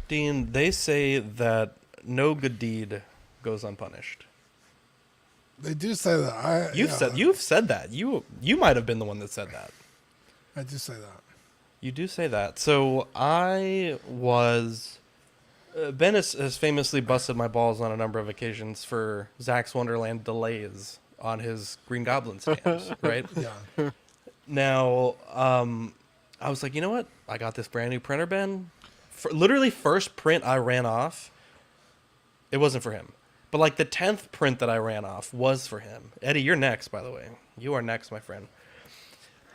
Dean, they say that no good deed goes unpunished. They do say that. You've said that. You might have been the one that said that. I do say that. You do say that. So I was. Ben has famously busted my balls on a number of occasions for Zach's Wonderland delays on his Green Goblin stamps, right? Yeah. Now, I was like, you know what? I got this brand new printer, Ben. Literally, first print I ran off, it wasn't for him. But like the 10th print that I ran off was for him. Eddie, you're next, by the way. You are next, my friend.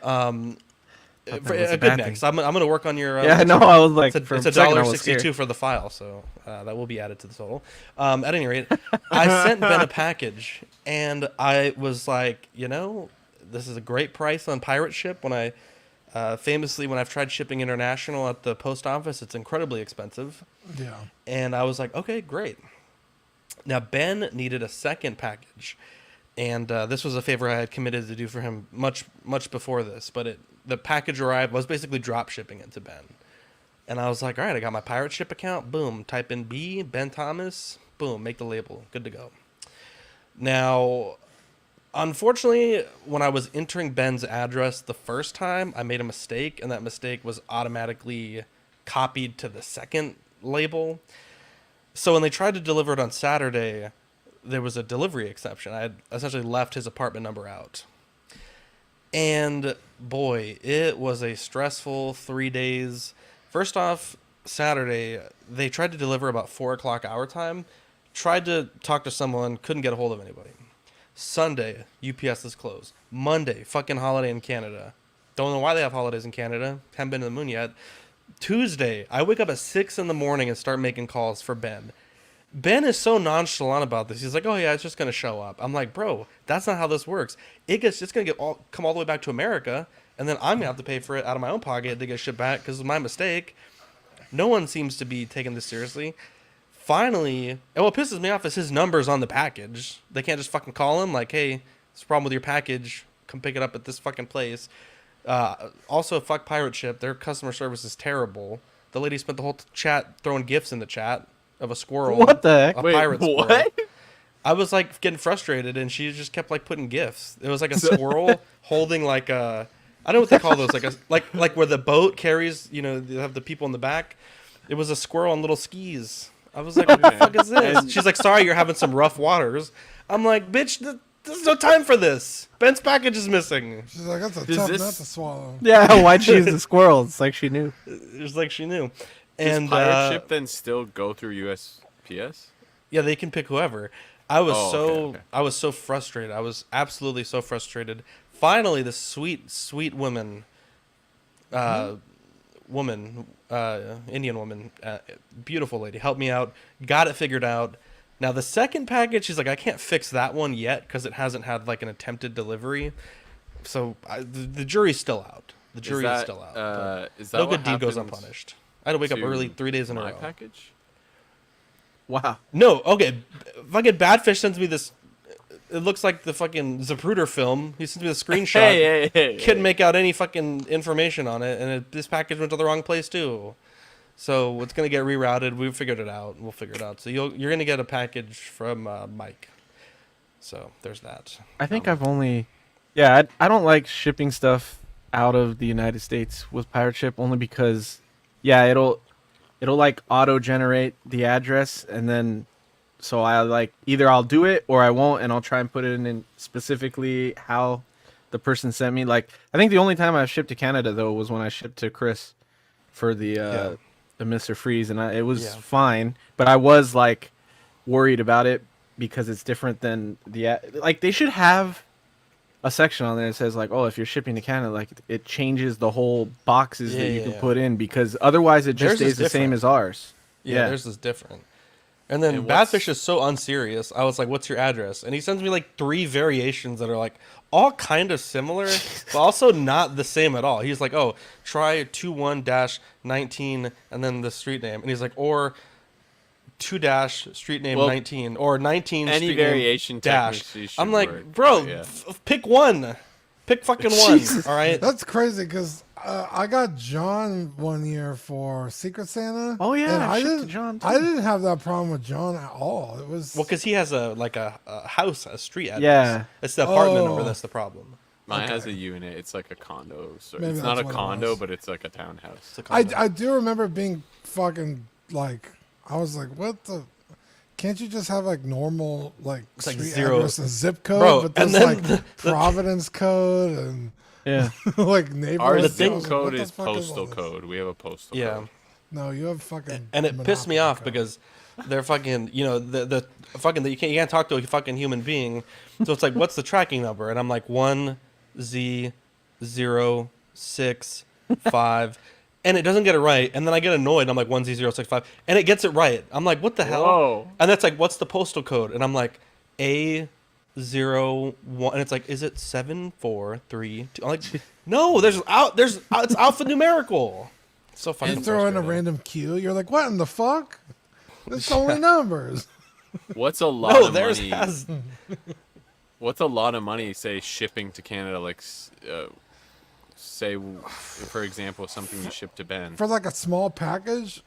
A good next. I'm going to work on your. Yeah, no, I was like, it's $1.62 for the file, so that will be added to the total. At any rate, I sent Ben a package, and I was like, this is a great price on pirate ship. When famously, when I've tried shipping international at the post office, it's incredibly expensive. Yeah. And I was like, okay, great. Now Ben needed a second package, and this was a favor I had committed to do for him much before this, but the package arrived. I was basically drop shipping it to Ben. And I was like, all right, I got my pirate ship account. Boom. Type in B, Ben Thomas. Boom. Make the label. Good to go. Now, unfortunately, when I was entering Ben's address the first time, I made a mistake, and that mistake was automatically copied to the second label. So when they tried to deliver it on Saturday, there was a delivery exception. I had essentially left his apartment number out. And boy, it was a stressful 3 days. First off, Saturday, they tried to deliver about 4 o'clock our time. Tried to talk to someone, couldn't get a hold of anybody. Sunday, UPS is closed. Monday, fucking holiday in Canada. Don't know why they have holidays in Canada. Haven't been to the moon yet. Tuesday, I wake up at 6 in the morning and start making calls for Ben. Ben is so nonchalant about this. He's like, "Oh yeah, it's just gonna show up." I'm like, "Bro, that's not how this works. It's gonna come all the way back to America, and then I'm gonna have to pay for it out of my own pocket to get shipped back because of my mistake." No one seems to be taking this seriously. Finally, and what pisses me off is his number's on the package. They can't just fucking call him like, "Hey, there's a problem with your package. Come pick it up at this fucking place." Also, fuck Pirate Ship. Their customer service is terrible. The lady spent the whole chat throwing gifs in the chat of a squirrel. What the heck? A Wait, pirate squirrel. what? I was like getting frustrated, and she just kept like putting gifs. It was like a squirrel holding like a, I don't know what they call those, like where the boat carries, they have the people in the back. It was a squirrel on little skis. I was like, what the fuck is this? She's like, sorry, you're having some rough waters. I'm like, bitch, there's no time for this. Ben's package is missing. She's like, that's a tough nut to swallow. Yeah, why'd she use the squirrel? It's like she knew. It's like she knew. Does pirate ship then still go through USPS? Yeah, they can pick whoever. I was I was so frustrated. I was absolutely so frustrated. Finally, this sweet woman, Indian woman, beautiful lady, helped me out. Got it figured out. Now the second package, she's like, I can't fix that one yet because it hasn't had like an attempted delivery. So the jury's still out. The jury is still out. Is that no what good deed goes unpunished. I had to wake up early 3 days in a row. Package? Wow. No, okay. Fucking Badfish sends me this. It looks like the fucking Zapruder film. He sends me the screenshot. Couldn't make out any fucking information on it, and this package went to the wrong place too. So it's gonna get rerouted. We figured it out. We'll figure it out. So you're gonna get a package from Mike. So there's that. I think I've only, I don't like shipping stuff out of the United States with Pirate Ship only because, it'll like auto generate the address, and then so I like either I'll do it or I won't, and I'll try and put it in specifically how the person sent me. Like I think the only time I've shipped to Canada though was when I shipped to Chris for the Mr. Freeze, and it was fine, but I was like worried about it because it's different than like they should have a section on there that says like, oh, if you're shipping to Canada, like it changes the whole boxes that you can put in, because otherwise it just stays the same as ours. Yeah, theirs is different. And then Badfish is so unserious. I was like, what's your address? And he sends me like 3 variations that are like all kind of similar, but also not the same at all. He's like, oh, try 21-19 and then the street name. And he's like, or 2- street name 19 or 19 any street variation name dash. I'm like, work, bro, pick one. Pick fucking one. All right. That's crazy because I got John one year for Secret Santa. Oh, yeah, and I I shipped to didn't. John, too. I didn't have that problem with John at all. It was Well, because he has a house, a street address. Yeah. It's the apartment number Oh. that's the problem. Mine Okay. has a unit. It's like a condo. So Maybe it's not a that's what it condo, was. but it's like a townhouse. It's a condo. I do remember being fucking like, I was like, what the? Can't you just have like normal like It's like street zero- address and zip code? Bro, but and there's then like the- Providence code and Yeah. like neighborhood. Our The codes. thing- I was zip like, code what the is fuck all postal this? code. We have a postal Yeah. code. No, you have fucking. And it pissed me Monopoly off code. because they're fucking, the fucking, you can't talk to a fucking human being. So it's like, what's the tracking number? And I'm like 1Z065, and it doesn't get it right. And then I get annoyed. And I'm like 1Z065, and it gets it right. I'm like, what the hell? Whoa. And that's like, what's the postal code? And I'm like A01, and it's like, is it 7432? I'm like, no, it's alphanumerical. So fucking You throw in a frustrating. random Q, you're like, what in the fuck? It's only numbers. What's a lot No, of theirs money? has. What's a lot of money? Say shipping to Canada, like say for example something you ship to Ben. For like a small package,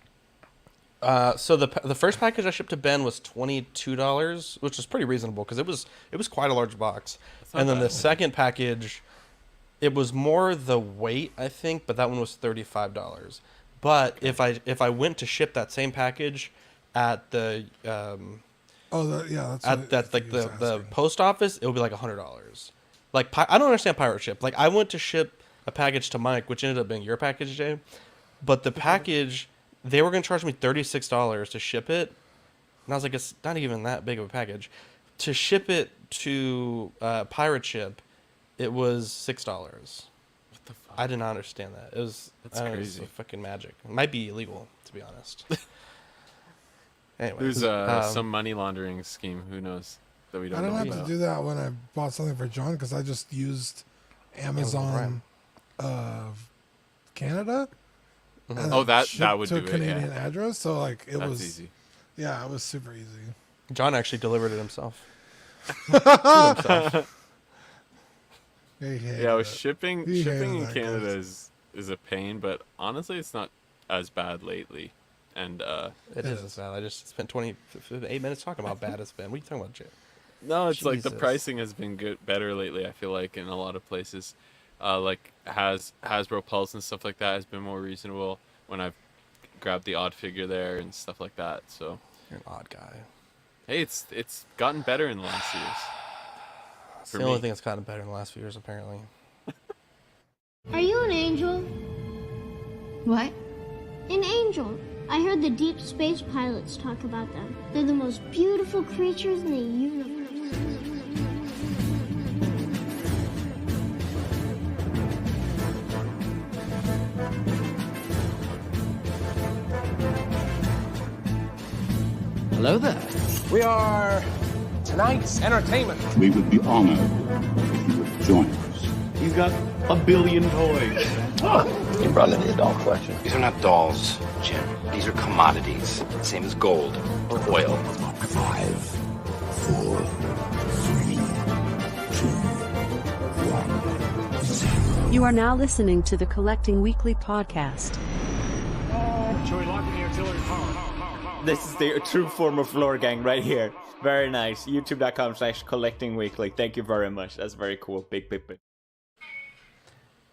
So the first package I shipped to Ben was $22, which is pretty reasonable because it was quite a large box. not And then the bad. second package, it was more the weight, I think, but that one was $35. But if I went to ship that same package at the that's at what that I like think he was the asking. post office, it would be like $100. Like I don't understand pirate ship. Like I went to ship a package to Mike, which ended up being your package, Jay. But the package, they were gonna charge me $36 to ship it, and I was like, it's not even that big of a package. To ship it to pirate ship, it was $6. What the fuck? I did not understand that. It was That's I don't know, it was crazy. fucking magic. It might be illegal, to be honest. Anyway, There's some money laundering scheme. Who knows that we I don't didn't know have about. to do that when I bought something for John because I just used Amazon Canada. Mhm. and Oh, it that shipped would to do a it, Canadian yeah. address. So like it That's was easy. Yeah, it was super easy. John actually delivered it himself. To himself. He hated Yeah, it. with shipping He shipping hated in that, Canada guys. is a pain, but honestly, it's not as bad lately. And It is sad. I just spent 8 minutes talking about bad it's been. What are you talking about, Jay? no, it's like the Jesus. pricing has been better lately. I feel like in a lot of places, like Hasbro Pulse and stuff like that has been more reasonable when I've grabbed the odd figure there and stuff like that. So You're an odd guy. hey, it's gotten better in the last years. It's For the only me. thing that's gotten better in the last few years, apparently. Are you an angel? What? An angel. I heard the deep space pilots talk about them. They're the most beautiful creatures in the universe. Hello there. We are tonight's entertainment. We would be honored if you would join us. He's got a billion toys. You brought me the doll collection. These are not dolls, Jim. These are commodities. Same as gold or oil. 5, 4, 3, 2, 1, 0. You are now listening to the Collecting Weekly podcast. This is the true form of lore gang right here. Very nice. YouTube.com/collectingweekly. Thank you very much. That's very cool. Big.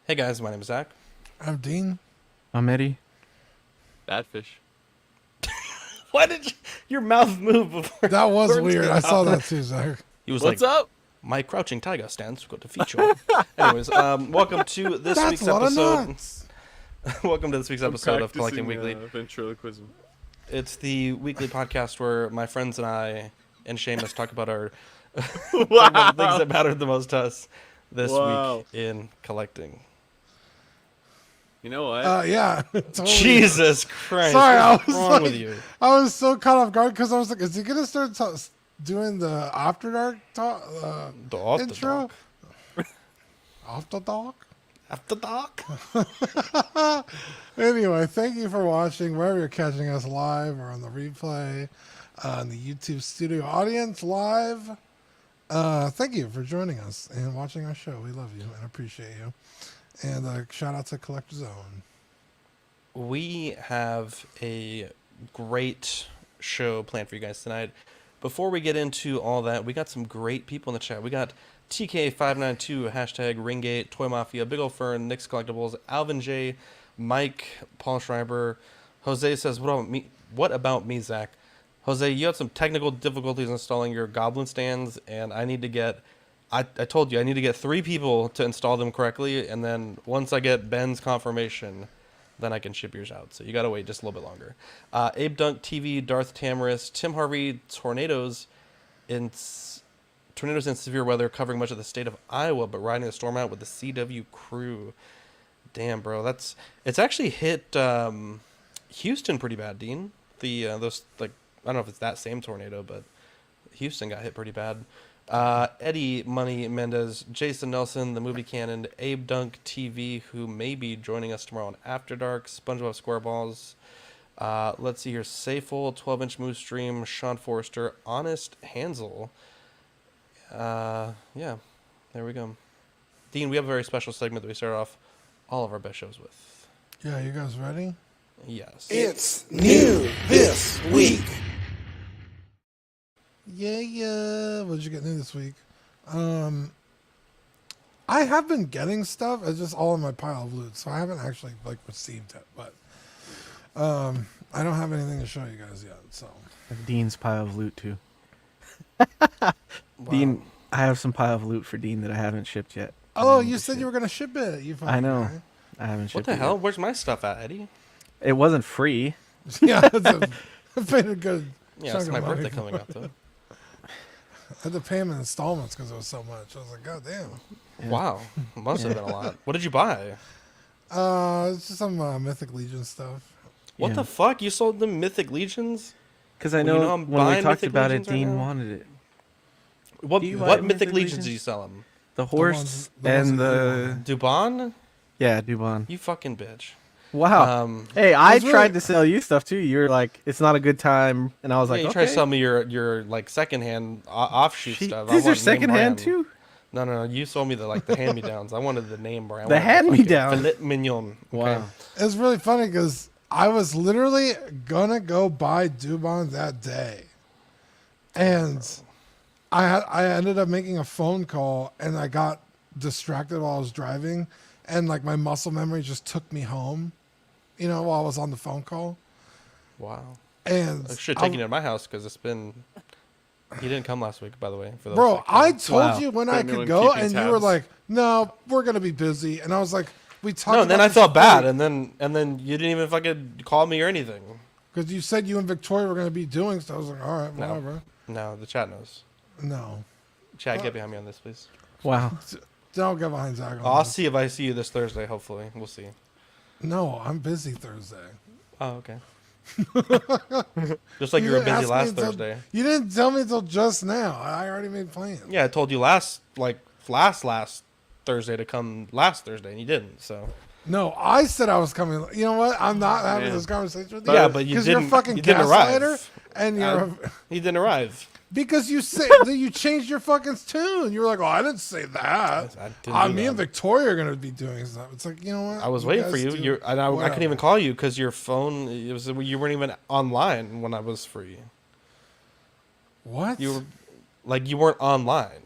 Hey guys, my name is Zach. I'm Dean. I'm Eddie. Bad fish. Why did your mouth move before? That was words weird. came I saw out? that too, Zach. He was What's like, up? my crouching tiger stance got to feature. Anyways, welcome to this That's week's a lot of episode. nuts. Welcome to this week's episode of Collecting Weekly. Ventriloquism. It's the weekly podcast where my friends and I and Seamus talk about our Wow. things that matter the most to us this Wow. week in collecting. You know what? Yeah. Totally. Jesus Christ! Sorry, I what's was wrong like, with you? I was so caught off guard because I was like, is he gonna start doing the After Dark talk, The After intro? Dark. After Dark? After dark. Anyway, thank you for watching wherever you're catching us live or on the replay, on the YouTube studio audience live. Thank you for joining us and watching our show. We love you and appreciate you. And shout out to Collector Zone. We have a great show planned for you guys tonight. Before we get into all that, we got some great people in the chat. We got TK592, hashtag Ringgate, Toy Mafia, Big Ol' Fern, Nick's Collectibles, Alvin J, Mike, Paul Schreiber. Jose says, what about me, Zach? Jose, you had some technical difficulties installing your goblin stands, and I need to get... I told you, I need to get 3 people to install them correctly, and then once I get Ben's confirmation, then I can ship yours out. So you got to wait just a little bit longer. Abe Dunk TV, Darth Tamaris, Tim Harvey, tornadoes in severe weather covering much of the state of Iowa, but riding the storm out with the CW crew. Damn, bro, it's actually hit Houston pretty bad, Dean. Those, like, I don't know if it's that same tornado, but Houston got hit pretty bad. Eddie Money Mendez, Jason Nelson, the movie canon, Abe Dunk TV, who may be joining us tomorrow on After Dark, SpongeBob SquareBalls. Let's see here, Seyful, 12-inch Moose Stream, Sean Forrester, Honest Hansel. Yeah, there we go. Dean, we have a very special segment that we start off all of our best shows with. Yeah, you guys ready? Yes. It's new this week. Yeah. What did you get new this week? I have been getting stuff. It's just all in my pile of loot, so I haven't actually received it. But I don't have anything to show you guys yet. So Dean's pile of loot too. Wow. Dean, I have some pile of loot for Dean that I haven't shipped yet. Oh, you said you were gonna ship it. You I know. Guy. I haven't shipped it. What the hell? Yet. Where's my stuff at, Eddie? It wasn't free. Yeah, I paid a good. Yeah, it's my birthday coming up though. I had to pay him in installments because it was so much. I was like, God damn. Yeah. Wow, must have been a lot. What did you buy? It's just some Mythic Legion stuff. What the fuck? You sold them Mythic Legions? Because I know, you know I'm when we buying talked Mythic about Legions it, right Dean now? wanted it. What Mythic Legions did you sell him? The horse and the Dubon? Yeah, Dubon. You fucking bitch. Wow. Hey, I tried to sell you stuff too. You were like, "It's not a good time," and I was like, you "Okay." tried to sell me your like secondhand offshoot stuff. These are want name secondhand brand. too. No. You sold me the hand me downs. I wanted the name brand. The hand-me-down. Filet mignon. Okay? Wow. It's really funny because I was literally gonna go buy Dubon that day, and I ended up making a phone call and I got distracted while I was driving, and like my muscle memory just took me home, while I was on the phone call. Wow. And I should have taken it at my house because it's been. He didn't come last week, by the way. For those bro, I told you when I could go, and tabs. you were like, "No, we're gonna be busy," and I was like, "We talked." No, about then I this felt before. bad, and then you didn't even fucking call me or anything. Because you said you and Victoria were gonna be doing stuff. I was like, "All right, No. whatever." No, the chat knows. No. Chat, get behind me on this, please. Wow. Don't get behind Zach. on I'll this. see if I see you this Thursday. Hopefully, we'll see. No, I'm busy Thursday. Oh, okay. Just like you were didn't busy ask me last until- Thursday. You didn't tell me until just now. I already made plans. Yeah, I told you last Thursday to come last Thursday, and you didn't. So. No, I said I was coming. You know what? I'm not having Yeah. this conversation with you. Yeah, but you because didn't. you're a fucking you didn't gaslighter, arrive. and you're He didn't arrive. because you said that you changed your fucking tune. You were like, "Oh, I didn't say that." I didn't do Me that. and Victoria are gonna be doing stuff. It's like, you know what? I was waiting for guys you. do I couldn't whatever. even call you because your phone. You weren't even online when I was free. What? You weren't online.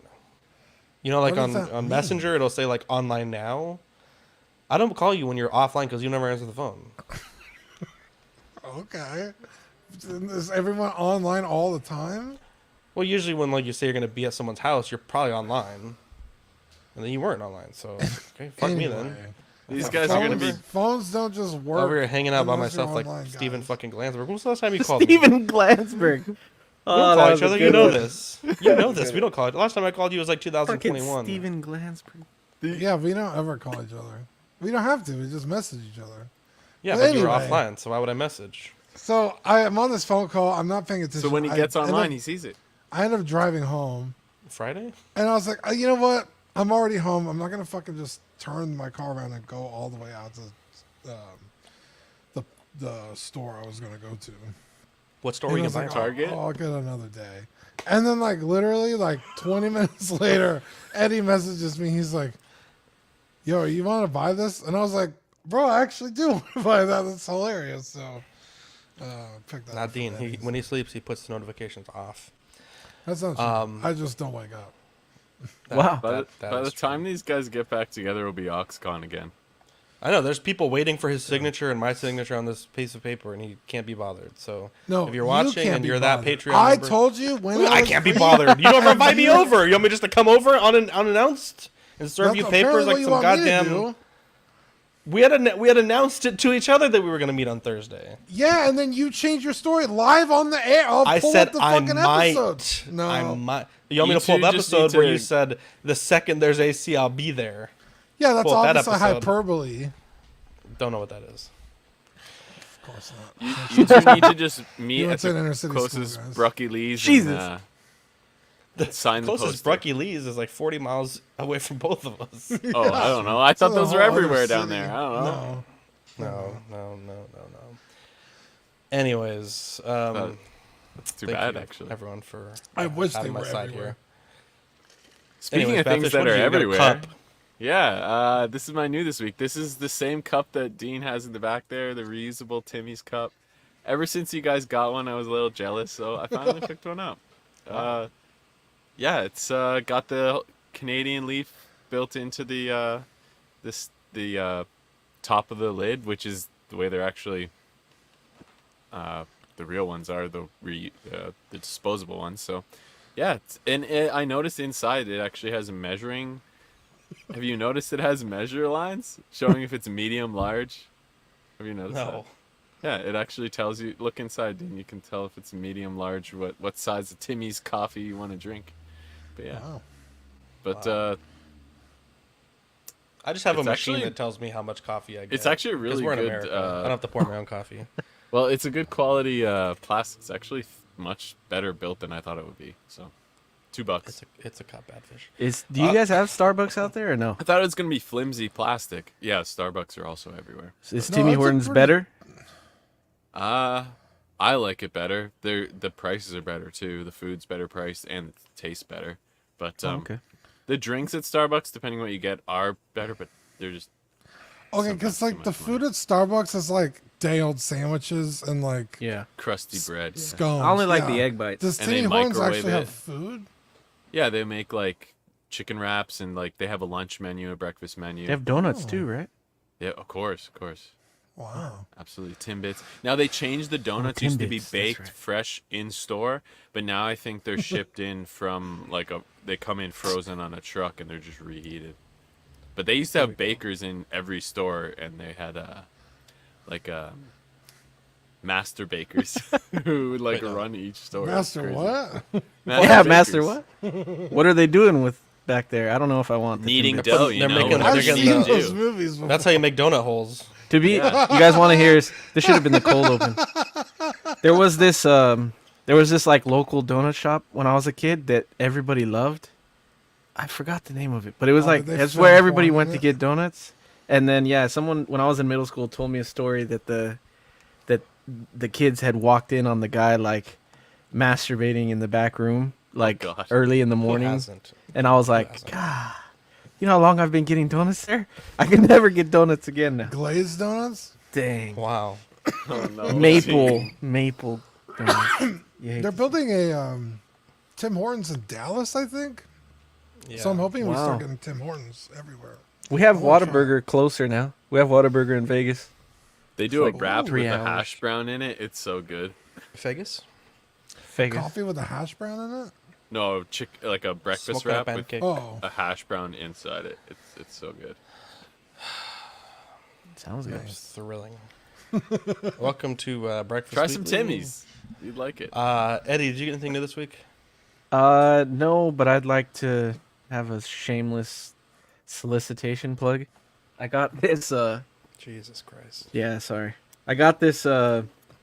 Like What does on that mean? Messenger, it'll say like online now. I don't call you when you're offline because you never answer the phone. Okay. Is everyone online all the time? Well, usually when you say you're gonna be at someone's house, you're probably online, and then you weren't online. So okay, fuck me then. Anyway. These guys are gonna be. Phones don't just work. Over here hanging out by unless you're myself like online, Steven guys. fucking Glansberg. When was the last time you called me? Steven Glansberg. We Oh, don't that call was each a other. good You know one. this. You know this. We don't call it. Last time I called you was like Fucking 2021. Steven Glansberg. Yeah, we don't ever call each other. We don't have to. We just message each other. Yeah, But but you were anyway. offline, so why would I message? So I am on this phone call. I'm not paying attention. So when he gets online, he sees it. I end up driving home, Friday? and I was like, you know what? I'm already home. I'm not gonna fucking just turn my car around and go all the way out to the store I was gonna go to. What store And were I you was gonna like, buy? Target? Oh, I'll get another day. And then literally 20 minutes later, Eddie messages me. He's like, yo, you want to buy this? And I was like, bro, I actually do want to buy that. That's hilarious. So, pick that Not up. Dean. When he sleeps, he puts the notifications off. That's not true. I just don't wake up. Wow. By the time these guys get back together, it'll be OxCon again. I know there's people waiting for his signature and my signature on this piece of paper, and he can't be bothered. So No, if you're watching can't and be you're bothered. that Patreon I member, told you when I can't be bothered. You don't invite me over. You want me just to come over unannounced and serve you papers like some goddamn. We had announced it to each other that we were going to meet on Thursday. Yeah, and then you changed your story live on the air. I said up the I fucking might. episode. No, I might. You want me to pull the just episode need where to- you said the second there's AC, I'll be there. yeah, that's Pull up that obviously episode. hyperbole. Don't know what that is. Of course not. You two need to just meet You at went to an the inner city closest school, guys. Brucky Lee's. Jesus. And, sign the Closest poster. Brucky Lee's is like 40 miles away from both of us. Oh, I don't know. I thought a those were whole other everywhere down city. there. I don't know. No. No. Anyways, That's too thank bad, you, actually. everyone, for I wish having they my were side everywhere. here. Speaking Anyways, of things Baptist, that what are did you get? A everywhere. cup. Yeah, this is my new this week. This is the same cup that Dean has in the back there, the reusable Timmy's cup. Ever since you guys got one, I was a little jealous, so I finally picked one up. Yeah, it's got the Canadian leaf built into the top of the lid, which is the way they're actually the real ones are, the disposable ones. So yeah, I noticed inside it actually has a measuring. Have you noticed it has measure lines showing if it's medium, large? Have you noticed No. that? Yeah, it actually tells you. Look inside, and you can tell if it's medium, large, what size of Timmy's coffee you want to drink. But yeah, Wow. but I just have a It's machine actually- that tells me how much coffee I get. It's actually a 'Cause really we're in good, America. I don't have to pour my own coffee. well, it's a good quality plastic. It's actually much better built than I thought it would be. So, $2. It's a cup, Badfish. Do you guys have Starbucks out there or no? I thought it was gonna be flimsy plastic. Yeah, Starbucks are also everywhere. Is No, Timmy it's a Hortons pretty- better? I like it better. The prices are better too. The food's better priced and it tastes better. But Okay. the drinks at Starbucks, depending on what you get, are better. But they're just Okay, sometimes because too like the much food money. at Starbucks is like day-old sandwiches and like Yeah. crusty bread. scones. I only like yeah. the egg bites. Does And they Timmy Hortons microwave actually it. have food? Yeah, they make like chicken wraps and like they have a lunch menu, a breakfast menu. They have donuts too, right? Yeah, of course. Wow. Absolutely, Timbits. Now they changed the donuts. Used to be Timbits, that's baked right. fresh in store, but now I think they're shipped in from like they come in frozen on a truck and they're just reheated. But they used to have bakers in every store, and they had master bakers who would like run each store. It's Master crazy. what? Yeah, Master bakers. what? What are they doing with back there? I don't know if I want the Kneading Timbits. dough, you They're know. making- what I've they're you getting seen need to those do. movies before. That's how you make donut holes. To be, you guys want to hear? This should have been the cold open. There was this like local donut shop when I was a kid that everybody loved. I forgot the name of it, but it was Oh, like did they that's film where everybody porn went in to it? get donuts. And then yeah, someone when I was in middle school told me a story that the kids had walked in on the guy like masturbating in the back room like gosh. early in the Who morning, hasn't? and I was like, hasn't? God, you know how long I've been getting donuts there? I can never get donuts again now. Glazed donuts? Dang. Wow. Oh, no. Maple donuts. Yeah. They're building a Tim Hortons in Dallas, I think. Yeah. So I'm hoping we Wow. start getting Tim Hortons everywhere. We have I wanna Whataburger closer now. We have Whataburger in Vegas. They do a like wrap 3 with a hours. hash brown in it. It's so good. Vegas? Vegas. Coffee with a hash brown in it? No, like a breakfast Smoke on a wrap with pancake. Oh. a hash brown inside it. It's so good. Sounds good. It's thrilling. Welcome to Breakfast Try some Weekly. Timmy's. You'd like it. Eddie, did you get anything new this week? No, but I'd like to have a shameless solicitation plug. I got this Jesus Christ. yeah, sorry. I got this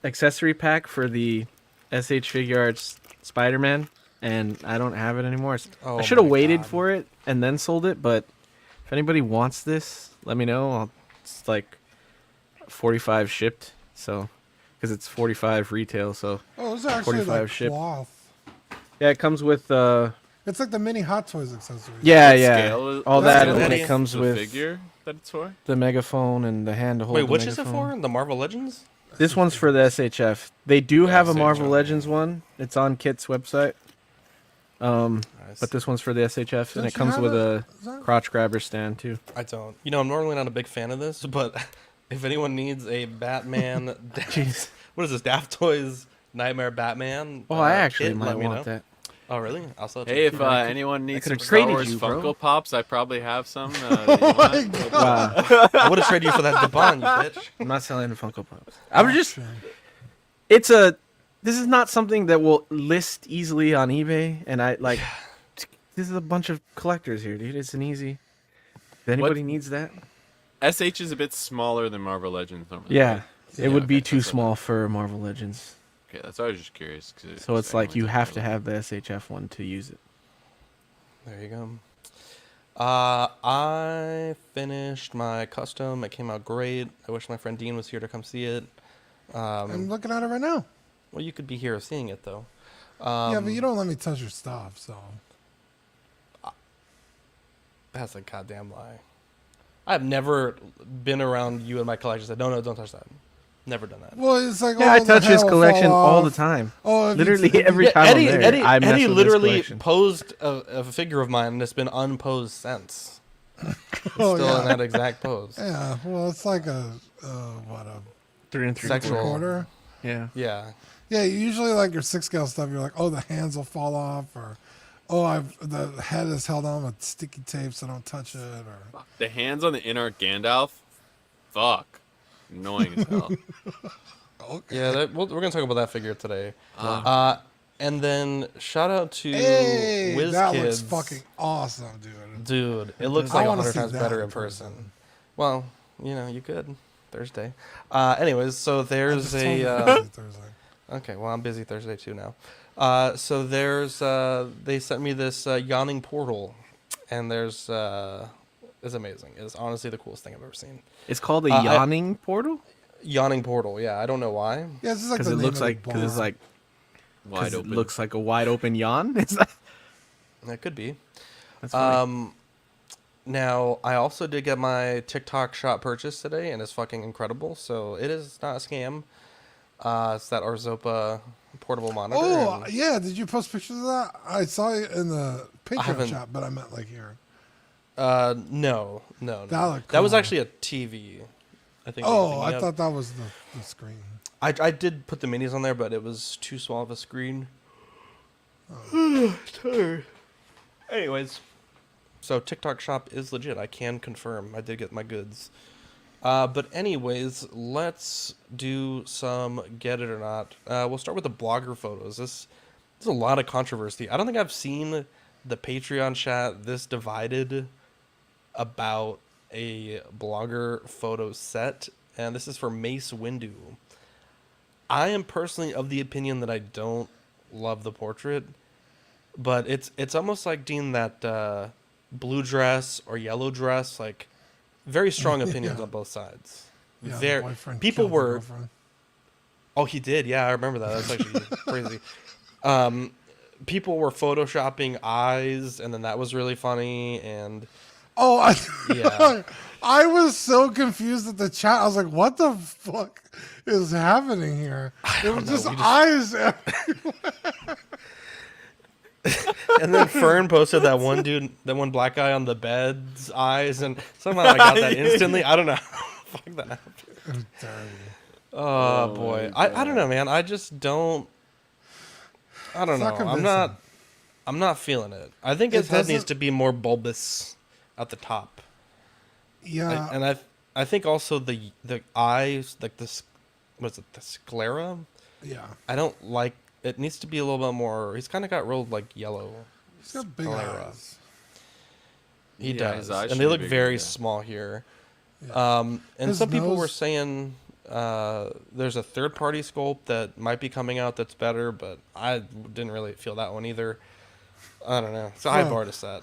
accessory pack for the SH Figure Arts Spider-Man, and I don't have it anymore. Oh I should have my waited God. for it and then sold it, but if anybody wants this, let me know. It's like 45 shipped, so because it's 45 retail, so Oh, those are actually 45 like shipped. cloth. Yeah, it comes with It's like the mini Hot Toys accessories. yeah, What yeah, scale is- all what that, scale and then is it comes the with figure. that it's for? The megaphone and the hand to hold. Wait, the which is it megaphone. for? The Marvel Legends? This one's for the SHF. They do have a SHF. Marvel Legends one. It's on Kit's website. But this one's for the SHF, and it comes with a crotch grabber stand too. I don't. You know, I'm normally not a big fan of this, but if anyone needs a Batman, what is this? Daft Toys Nightmare Batman? Oh, I actually kit, might let me want know. that. Oh, really? I'll sell it to Hey, you. if anyone needs some could've Star traded Wars you, bro. Funko Pops, I probably have some. That you want. Wow. I would have traded you for that Devon, you bitch. I'm not selling the Funko Pops. I was just. It's a. This is not something that will list easily on eBay, and I like. This is a bunch of collectors here, dude. It's an easy. If anybody needs that. SH is a bit smaller than Marvel Legends normally. Yeah, right? it would be okay, too that's small for Marvel Legends. Okay, that's why I was just curious. So it's like you have to have the SHF one to use it. There you go. I finished my custom. It came out great. I wish my friend Dean was here to come see it. I'm looking at it right now. Well, you could be here seeing it, though. Yeah, but you don't let me touch your stuff, so. That's a goddamn lie. I've never been around you and my collection and said, no, don't touch that. Never done that. Well, it's like, Yeah, I the touch his hair will collection fall all the off. time. Oh, if Literally it's- every Yeah, time Eddie, I'm there, I mess Eddie with literally his collection. posed a figure of mine, and it's been unposed since. It's Oh, still in yeah. that exact pose. Yeah, well, it's like a 3 and 3 Sexual. quarter. Yeah. Yeah. Yeah, usually like your 6 scale stuff, you're like, oh, the hands will fall off, or the head is held on with sticky tape, so don't touch it, or The hands on the Inart Gandalf, fuck, annoying as hell. okay. Yeah, we're going to talk about that figure today. And then shout out to Hey, WizKids. that looks fucking awesome, dude. Dude, it looks I like wanna 100 see times that better in in person. Well, you know, you could. Thursday. Anyways, so there's Thursday. Okay, well, I'm busy Thursday too now. So there's they sent me this yawning portal, and there's it's amazing. It's honestly the coolest thing I've ever seen. It's called a yawning portal? Yawning portal, yeah. I don't know why. Yeah, it's just like Because the it name looks of the like, because it's bar. like, Wide 'cause open. it looks like a wide open yawn. It's like, That could be. that's funny. Now, I also did get my TikTok shop purchase today, and it's fucking incredible. So it is not a scam. It's that Arzopa portable monitor. Oh, and- yeah, did you post pictures of that? I saw it in the Patreon haven't- shop, but I meant like here. No. That looked That was cool. actually a TV. I think. Oh, you're I thinking of. thought that was the screen. I did put the minis on there, but it was too small of a screen. Tired. Anyways, so TikTok shop is legit. I can confirm. I did get my goods. But anyways, let's do some get it or not. We'll start with the blogger photos. There's a lot of controversy. I don't think I've seen the Patreon chat this divided about a blogger photo set, and this is for Mace Windu. I am personally of the opinion that I don't love the portrait, but it's almost like, Dean, that blue dress or yellow dress, like very strong opinions on both sides. Yeah, the Very boyfriend people killed the were. girlfriend. Oh, he did. Yeah, I remember that. That's actually crazy. People were photoshopping eyes, and then that was really funny. And Oh, Yeah. I was so confused at the chat. I was like, what the fuck is happening here? It was just eyes everywhere. and then Fern posted that one dude, that one black guy on the bed's eyes, and somehow I got that instantly. I don't know. Fuck that happened. Oh boy, I don't know, man. I just don't. I don't It's know. not I'm not feeling it. I think his head needs to be more bulbous at the top. Yeah. I think also the eyes, like this, what is it, the sclera? Yeah. I don't like. It needs to be a little bit more. He's kind of got real like yellow. He's got big sclera. eyes. He Yeah, does, his eyes and should they be look bigger, very yeah. small here. Yeah. And His some people were nose- saying there's a third-party sculpt that might be coming out that's better, but I didn't really feel that one either. I don't know. It's a high bar to set.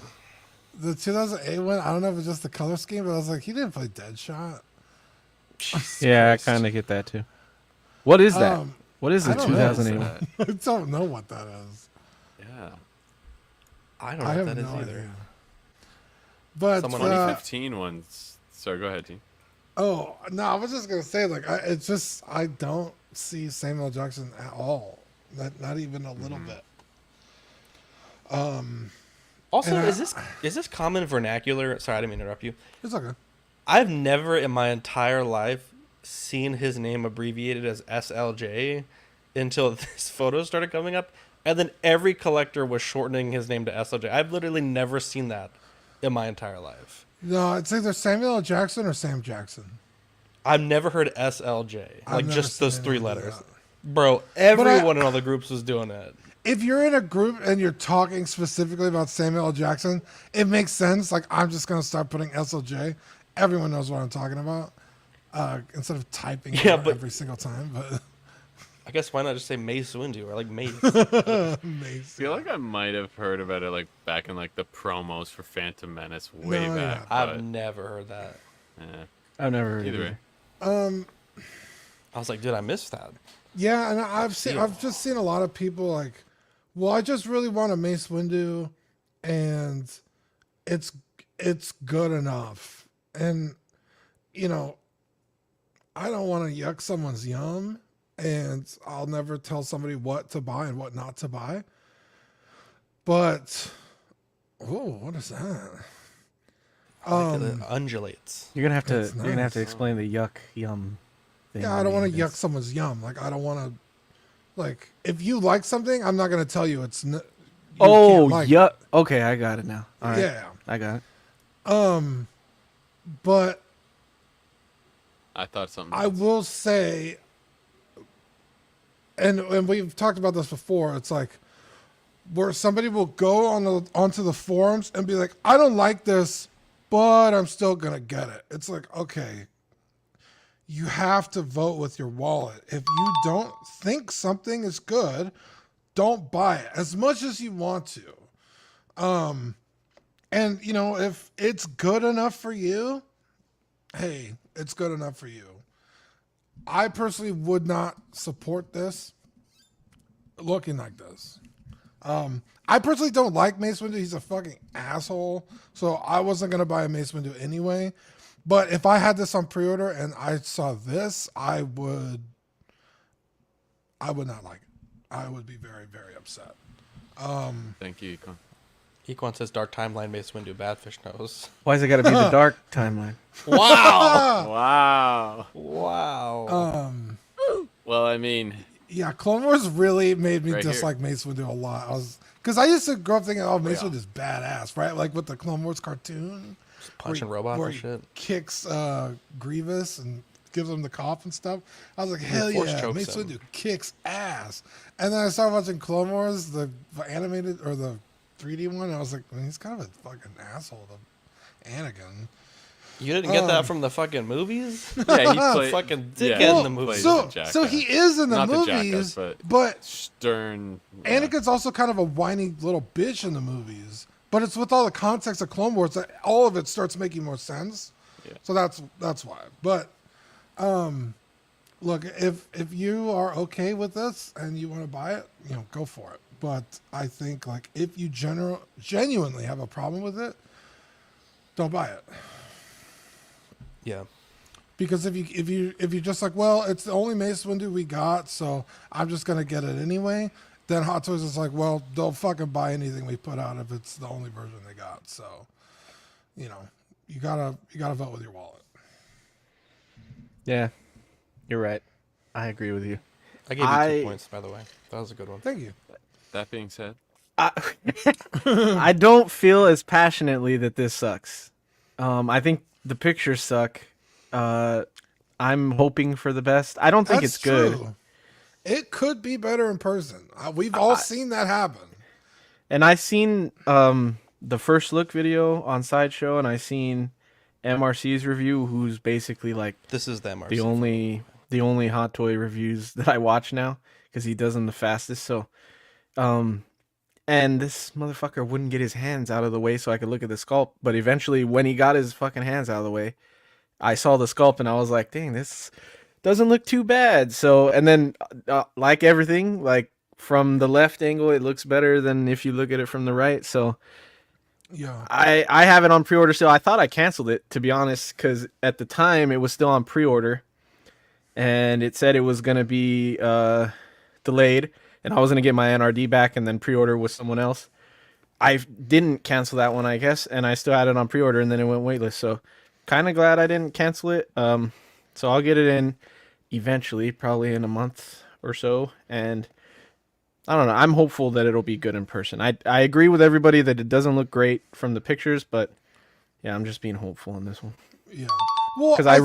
The 2008 one, I don't know if it's just the color scheme, but I was like, he didn't play Deadshot. Yeah, I kind of get that too. What is that? What is the I don't know. 2008? I don't know what that is. Yeah. I don't know I what have that is no either. idea. But Someone 2015 one's Sorry, go ahead, Dean. Oh no, I was just gonna say I don't see Samuel L. Jackson at all. Not even a little bit. Also, is this common vernacular? Sorry, I didn't mean to interrupt you. It's okay. I've never in my entire life seen his name abbreviated as SLJ until this photo started coming up, and then every collector was shortening his name to SLJ. I've literally never seen that in my entire life. No, it's either Samuel L. Jackson or Sam Jackson. I've never heard SLJ, like just those 3 letters. Bro, But everyone in all the groups was doing it. If you're in a group and you're talking specifically about Samuel L. Jackson, it makes sense. Like, I'm just going to start putting SLJ. Everyone knows what I'm talking about. Instead of typing every single time. But I guess why not just say Mace Windu or like Mace? Mace. I feel like I might have heard about it like back in like the promos for Phantom Menace way back. I've never heard that. Yeah. I've never heard Either it. way. I was like, did I miss that? Yeah, and I've just seen a lot of people like, well, I just really want a Mace Windu, and it's good enough. And I don't want to yuck someone's yum, and I'll never tell somebody what to buy and what not to buy. But what is that? It undulates. You're gonna have to. It's You're gonna have to nice. explain the yuck yum thing. Yeah, I don't want to yuck someone's yum. Like, I don't want to. Like, if you like something, I'm not gonna tell you it's. Yuck. Okay, I got it now. All right. Yeah. I got it. But I thought something. I will say, and we've talked about this before. It's like where somebody will go onto the forums and be like, "I don't like this, but I'm still gonna get it." It's like, okay, you have to vote with your wallet. If you don't think something is good, don't buy it as much as you want to. And if it's good enough for you, hey, it's good enough for you. I personally would not support this looking like this. I personally don't like Mace Windu. He's a fucking asshole. So I wasn't going to buy a Mace Windu anyway. But if I had this on pre-order and I saw this, I would not like it. I would be very, very upset. Thank you, Econ. Equan says Dark Timeline Mace Windu Badfish knows. Why's it got to be the dark timeline? Wow! Wow. Wow. Well, I mean, yeah, Clone Wars really made me Right dislike Mace Windu a lot. Because I used to grow up thinking, oh, Mace Windu is badass, right? Like with the Clone Wars cartoon. Just punching robots where and he shit. Kicks Grievous and gives him the cough and stuff. I was like, And hell force yeah, chokes Mace him. Windu kicks ass. And then I started watching Clone Wars, the animated or the 3D one. And I was like, man, he's kind of a fucking asshole to Anakin. You didn't get that from the fucking movies? yeah, he played fucking dickhead yeah, in the movies. So he is in the Not movies, the jackass, but stern. Anakin's also kind of a whiny little bitch in the movies. But it's with all the context of Clone Wars that all of it starts making more sense. Yeah. So that's why. But look, if you are okay with this and you want to buy it, go for it. But I think like if you genuinely have a problem with it, don't buy it. Yeah. Because if you're just like, well, it's the only Mace Windu we got, so I'm just gonna get it anyway, then Hot Toys is like, well, don't fucking buy anything we put out if it's the only version they got. So, you gotta vote with your wallet. Yeah, you're right. I agree with you. I gave you 2 points, by the way. That was a good one. Thank you. That being said, I don't feel as passionately that this sucks. I think the pictures suck. I'm hoping for the best. I don't think it's good. True. It could be better in person. We've all seen that happen. And I seen the first look video on Sideshow, and I seen MRC's review, who's basically like this is the MRC. The only Hot Toy reviews that I watch now because he does them the fastest. So, and this motherfucker wouldn't get his hands out of the way so I could look at the sculpt. But eventually, when he got his fucking hands out of the way, I saw the sculpt and I was like, dang, this doesn't look too bad. So, and then like everything, like from the left angle, it looks better than if you look at it from the right. So Yeah. I have it on pre-order still. I thought I canceled it, to be honest, because at the time it was still on pre-order, and it said it was gonna be delayed, and I was gonna get my NRD back and then pre-order with someone else. I didn't cancel that one, I guess, and I still had it on pre-order, and then it went waitlist. So, kind of glad I didn't cancel it. So I'll get it in eventually, probably in a month or so, and I don't know. I'm hopeful that it'll be good in person. I agree with everybody that it doesn't look great from the pictures, but yeah, I'm just being hopeful on this one. Yeah. Well, Because I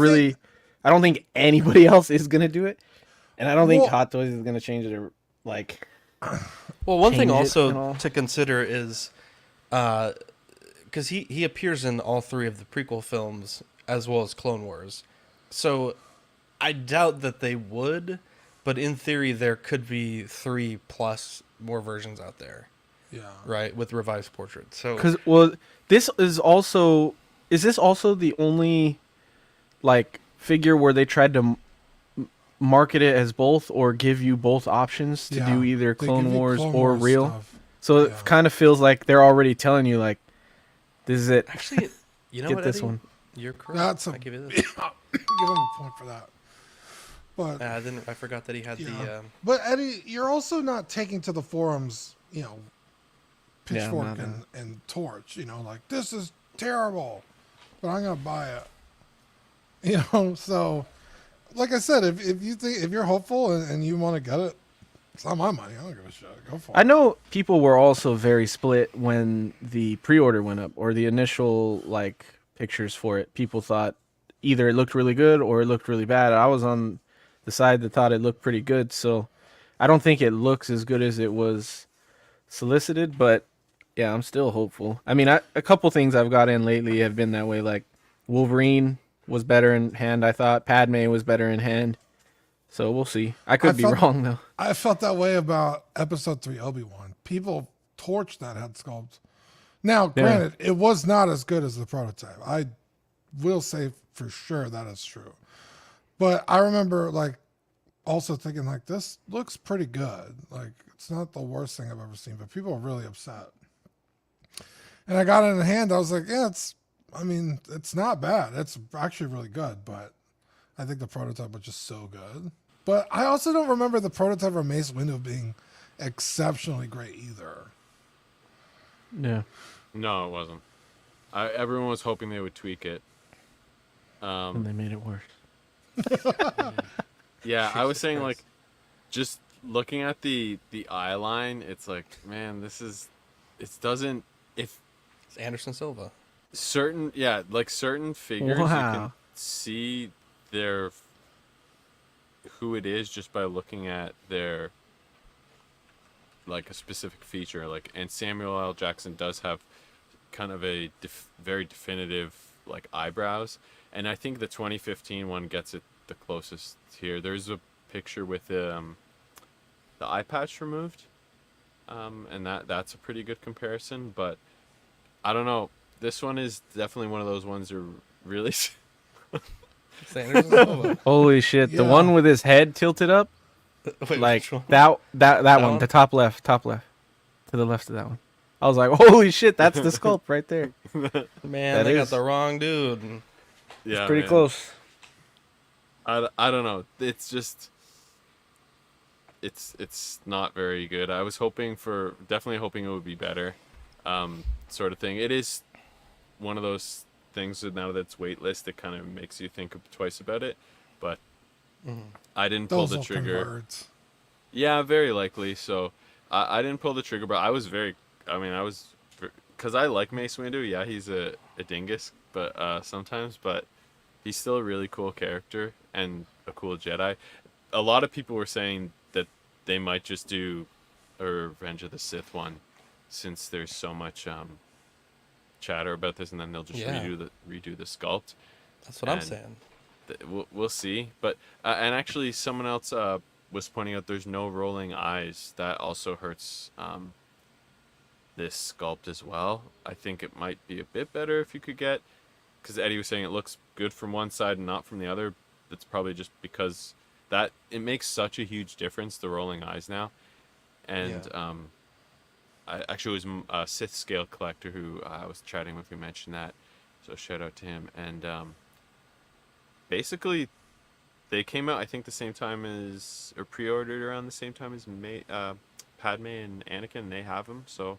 don't think anybody else is gonna do it, and I don't think Hot Toys is gonna change it. Or, like, well, one thing change it also and all. to consider is, because he appears in all three of the prequel films as well as Clone Wars, so I doubt that they would. But in theory, there could be 3+ more versions out there. Yeah. Right, with revised portraits. So, because this is also this also the only like figure where they tried to market it as both or give you both options to do either Clone Wars or real. Stuff. So it kind of feels like they're already telling you like, this is it. Actually, you know Get what, this Eddie? one. You're correct. That's I give you this. Give him a point for that. But I forgot that he had the. But Eddie, you're also not taking to the forums, Pitchfork and Torch, like this is terrible, but I'm gonna buy it. So like I said, if you're hopeful and you want to get it, it's not my money. I don't give a shit. Go for it. I know people were also very split when the pre-order went up or the initial like pictures for it. People thought either it looked really good or it looked really bad. I was on the side that thought it looked pretty good, so I don't think it looks as good as it was solicited, but yeah, I'm still hopeful. I mean, a couple things I've got in lately have been that way. Like Wolverine was better in hand, I thought. Padme was better in hand. So we'll see. I could be wrong though. I felt that way about Episode 3 Obi-Wan. People torched that head sculpt. Now, granted, it was not as good as the prototype. I will say for sure that is true. But I remember like also thinking like this looks pretty good. Like it's not the worst thing I've ever seen, but people are really upset. And I got it in hand. I was like, yeah, it's not bad. It's actually really good, but I think the prototype was just so good. But I also don't remember the prototype of Mace Windu being exceptionally great either. Yeah. No, it wasn't. Everyone was hoping they would tweak it. And they made it worse. Yeah, I was saying like, just looking at the eye line, it's like, man, it's Anderson Silva. Certain figures you can see who it is just by looking at their like a specific feature, like, and Samuel L. Jackson does have kind of a very definitive like eyebrows, and I think the 2015 one gets it the closest here. There's a picture with the eye patch removed, and that's a pretty good comparison, but I don't know. This one is definitely one of those ones that are really. Holy shit! Yeah. The one with his head tilted up, Wait, like that one, the top left, to the left of that one. I was like, holy shit, that's the sculpt right there. Man, they got the wrong dude. Yeah, it's pretty close. I don't know. It's just it's not very good. I was definitely hoping it would be better, sort of thing. It is one of those things that now that it's waitlist, it kind of makes you think twice about it. But I didn't pull the trigger. Convert. Yeah, very likely. So I didn't pull the trigger, but I was because I like Mace Windu. Yeah, he's a dingus, but sometimes, but he's still a really cool character and a cool Jedi. A lot of people were saying that they might just do a Revenge of the Sith one, since there's so much chatter about this, and then they'll just redo the sculpt. That's what I'm saying. We'll see. But and actually, someone else was pointing out there's no rolling eyes. That also hurts this sculpt as well. I think it might be a bit better if you could get, because Eddie was saying it looks good from one side and not from the other. That's probably just because it makes such a huge difference, the rolling eyes now. And actually it was a Sith scale collector who I was chatting with who mentioned that. So shout out to him. And basically, they came out I think the same time as, or pre-ordered around the same time as Padme and Anakin, and they have them. So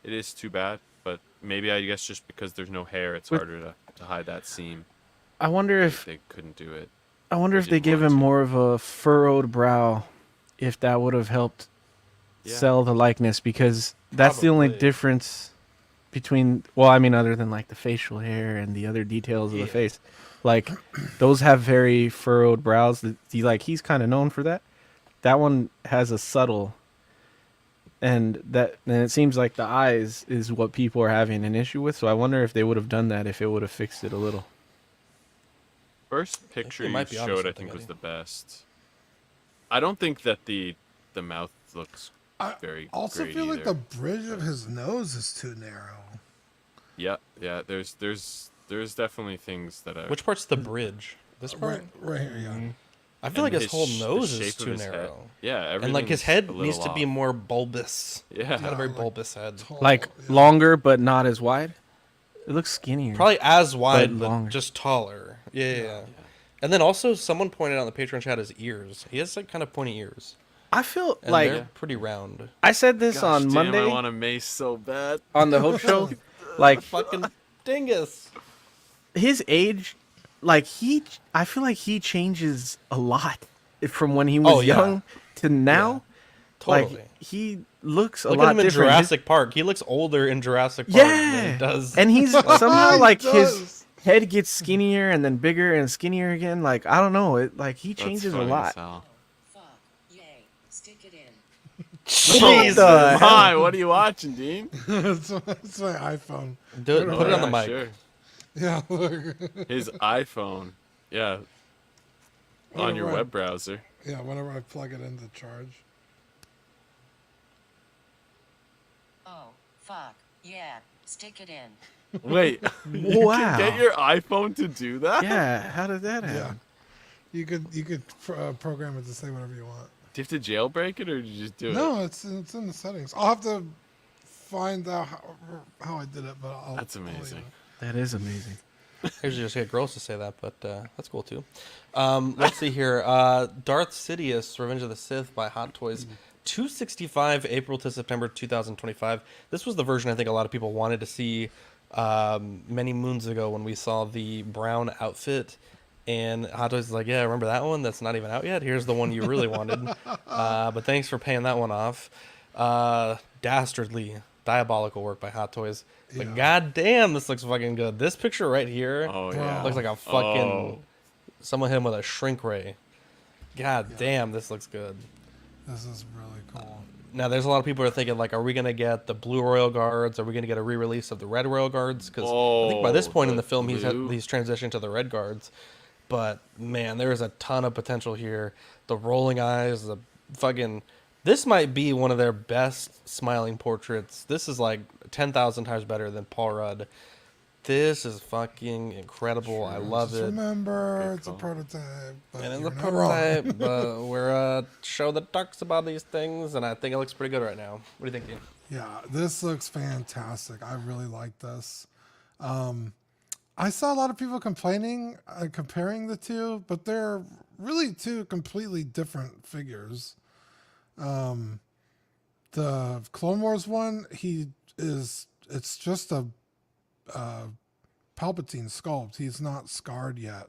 it is too bad. But maybe I guess just because there's no hair, it's harder to hide that seam. I wonder if they couldn't do it. I wonder if they give him more of a furrowed brow, if that would have helped sell the likeness, because that's the only difference between, well, I mean, other than like the facial hair and the other details of the face, like those have very furrowed brows. He's kind of known for that. That one has a subtle, and it seems like the eyes is what people are having an issue with. So I wonder if they would have done that, if it would have fixed it a little. First picture you showed, I think, was the best. I don't think that the mouth looks very also great feel like either. the bridge of his nose is too narrow. Yeah. There's definitely things that are. Which part's the bridge? This part? Right here, yeah. I feel like his whole nose is too head. narrow. Yeah, and like his head needs to be off. more bulbous. Yeah. He's got a very bulbous head. Like longer, but not as wide. It looks skinnier. Probably as wide, but longer. just taller. Yeah. And then also, someone pointed out in the Patreon chat his ears. He has like kind of pointy ears. I feel and like they're pretty round. I said this on Monday. I want a Mace so bad. On the Hope Show, like fucking dingus. His age, like I feel like he changes a lot from when he was young to now. Totally. Like he looks a Look lot at him in different. Jurassic Park. He looks older in Jurassic Park than he does. And he's somehow like his head gets skinnier and then bigger and skinnier again. Like I don't know, he changes a lot. Jesus! Hi, what are you watching, Dean? It's my iPhone. Put it on the mic. Sure. Yeah, look. His iPhone. Yeah. On your web browser. Yeah, whenever I plug it into charge. Oh, fuck. Yeah, stick it in. Wait. You can get your iPhone to do that? Yeah, how did that happen? Yeah. You could program it to say whatever you want. Do you have to jailbreak it, or did you just do it? No, it's in the settings. I'll have to find out how I did it, but I'll. That's amazing. That is amazing. I usually just get girls to say that, but that's cool too. Let's see here. Darth Sidious, Revenge of the Sith by Hot Toys. $265 April to September 2025. This was the version I think a lot of people wanted to see many moons ago when we saw the brown outfit. And Hot Toys is like, yeah, remember that one? That's not even out yet. Here's the one you really wanted. But thanks for paying that one off. Dastardly, diabolical work by Hot Toys. But goddamn, this looks fucking good. This picture right here looks like a fucking... Someone hit him with a shrink ray. God damn, this looks good. This is really cool. Now, there's a lot of people who are thinking, like, are we going to get the Blue Royal Guards? Are we going to get a re-release of the Red Royal Guards? Because I think by this point in the film, he's transitioned to the Red Guards. But, man, there is a ton of potential here. The rolling eyes, the fucking... This might be one of their best smiling portraits. This is, like, 10,000 times better than Paul Rudd. This is fucking incredible. I love it. Remember, it's a prototype. And it's a prototype, but we're a show that talks about these things, and I think it looks pretty good right now. What do you think, Dean? Yeah, this looks fantastic. I really like this. I saw a lot of people complaining, comparing the two, but they're really two completely different figures. The Clone Wars one, it's just a Palpatine sculpt. He's not scarred yet,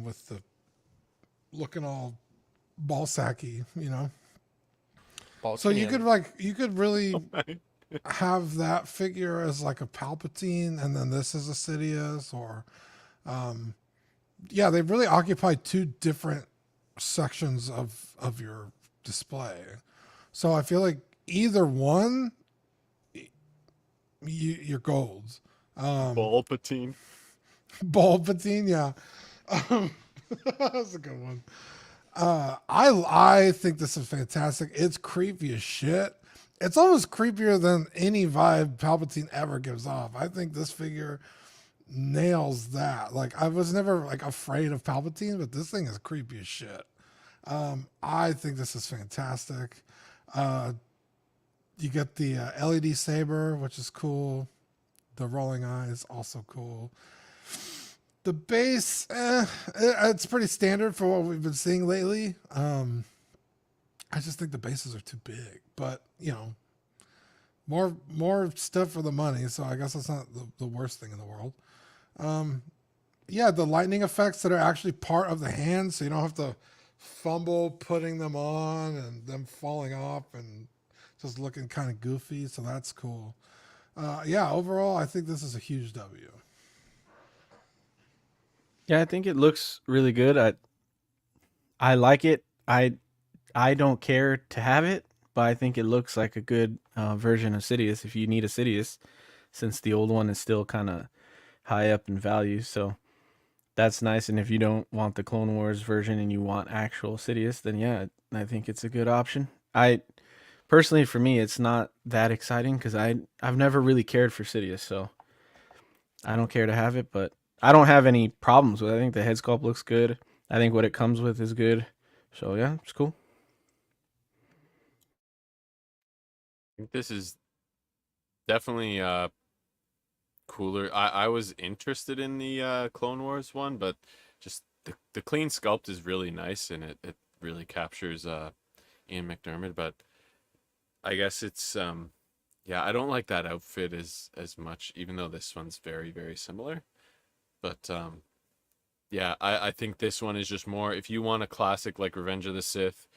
with the looking all ball sacky, you know. So you could really have that figure as like a Palpatine, and then this is a Sidious, or they really occupy two different sections of your display. So I feel like either one, you're gold. Palpatine, yeah. That's a good one. I think this is fantastic. It's creepy as shit. It's almost creepier than any vibe Palpatine ever gives off. I think this figure nails that. Like, I was never like afraid of Palpatine, but this thing is creepy as shit. I think this is fantastic. You get the LED saber, which is cool. The rolling eye is also cool. The base, it's pretty standard for what we've been seeing lately. I just think the bases are too big, but more stuff for the money. So I guess that's not the worst thing in the world. Yeah, the lightning effects that are actually part of the hand, so you don't have to fumble putting them on and them falling off and just looking kind of goofy. So that's cool. Yeah, overall, I think this is a huge W. Yeah, I think it looks really good. I like it. I don't care to have it, but I think it looks like a good version of Sidious if you need a Sidious, since the old one is still kind of high up in value. So that's nice. And if you don't want the Clone Wars version and you want actual Sidious, then yeah, I think it's a good option. I personally, for me, it's not that exciting because I've never really cared for Sidious, so I don't care to have it, but I don't have any problems with it. I think the head sculpt looks good. I think what it comes with is good. So yeah, it's cool. I think this is definitely cooler. I was interested in the Clone Wars one, but just the clean sculpt is really nice, and it really captures Ian McDiarmid. But I guess it's yeah, I don't like that outfit as much, even though this one's very, very similar. But yeah, I think this one is just more, if you want a classic like Revenge of the Sith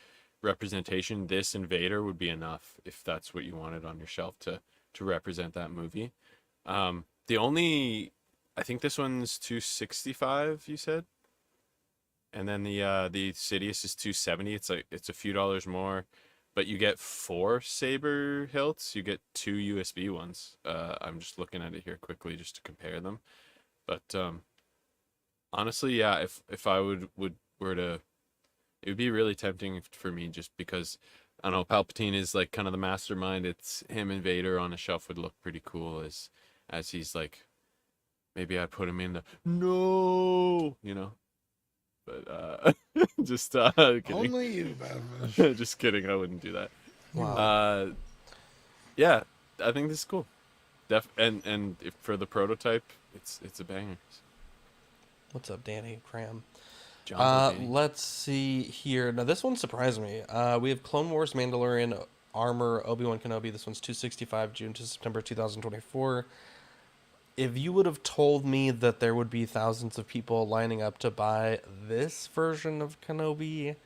representation, this and Vader would be enough if that's what you wanted on your shelf to represent that movie. The only, I think this one's $265, you said, and then the Sidious is $270. It's a few dollars more, but you get 4 saber hilts. You get 2 USB ones. I'm just looking at it here quickly just to compare them. But honestly, yeah, if I were to, it would be really tempting for me, just because I don't know, Palpatine is like kind of the mastermind. It's him and Vader on a shelf would look pretty cool as he's like, maybe I'd put him in the no, but just kidding. Only you, Batman. Just kidding, I wouldn't do that. Wow. Yeah, I think this is cool. And if for the prototype, it's a banger. What's up, Danny Cram? Danny. Let's see here. Now this one surprised me. We have Clone Wars Mandalorian Armor Obi-Wan Kenobi. This one's $265, June to September 2024. If you would have told me that there would be thousands of people lining up to buy this version of Kenobi,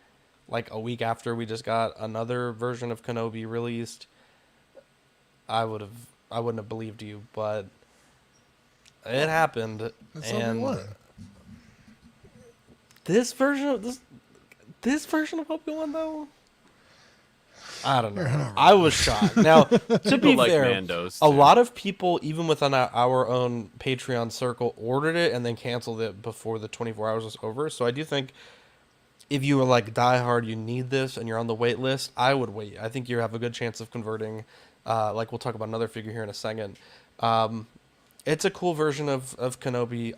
like a week after we just got another version of Kenobi released, I wouldn't have believed you, but it happened. That's and Obi-Wan. This version of this version of Obi-Wan, though, I don't know. I was shocked. Now, to be like fair, Mandos, a lot of people, even within our own Patreon circle, ordered it and then canceled it before the 24 hours was over. So I do think if you were like diehard, you need this, and you're on the wait list, I would wait. I think you have a good chance of converting. Like we'll talk about another figure here in a second. It's a cool version of Kenobi.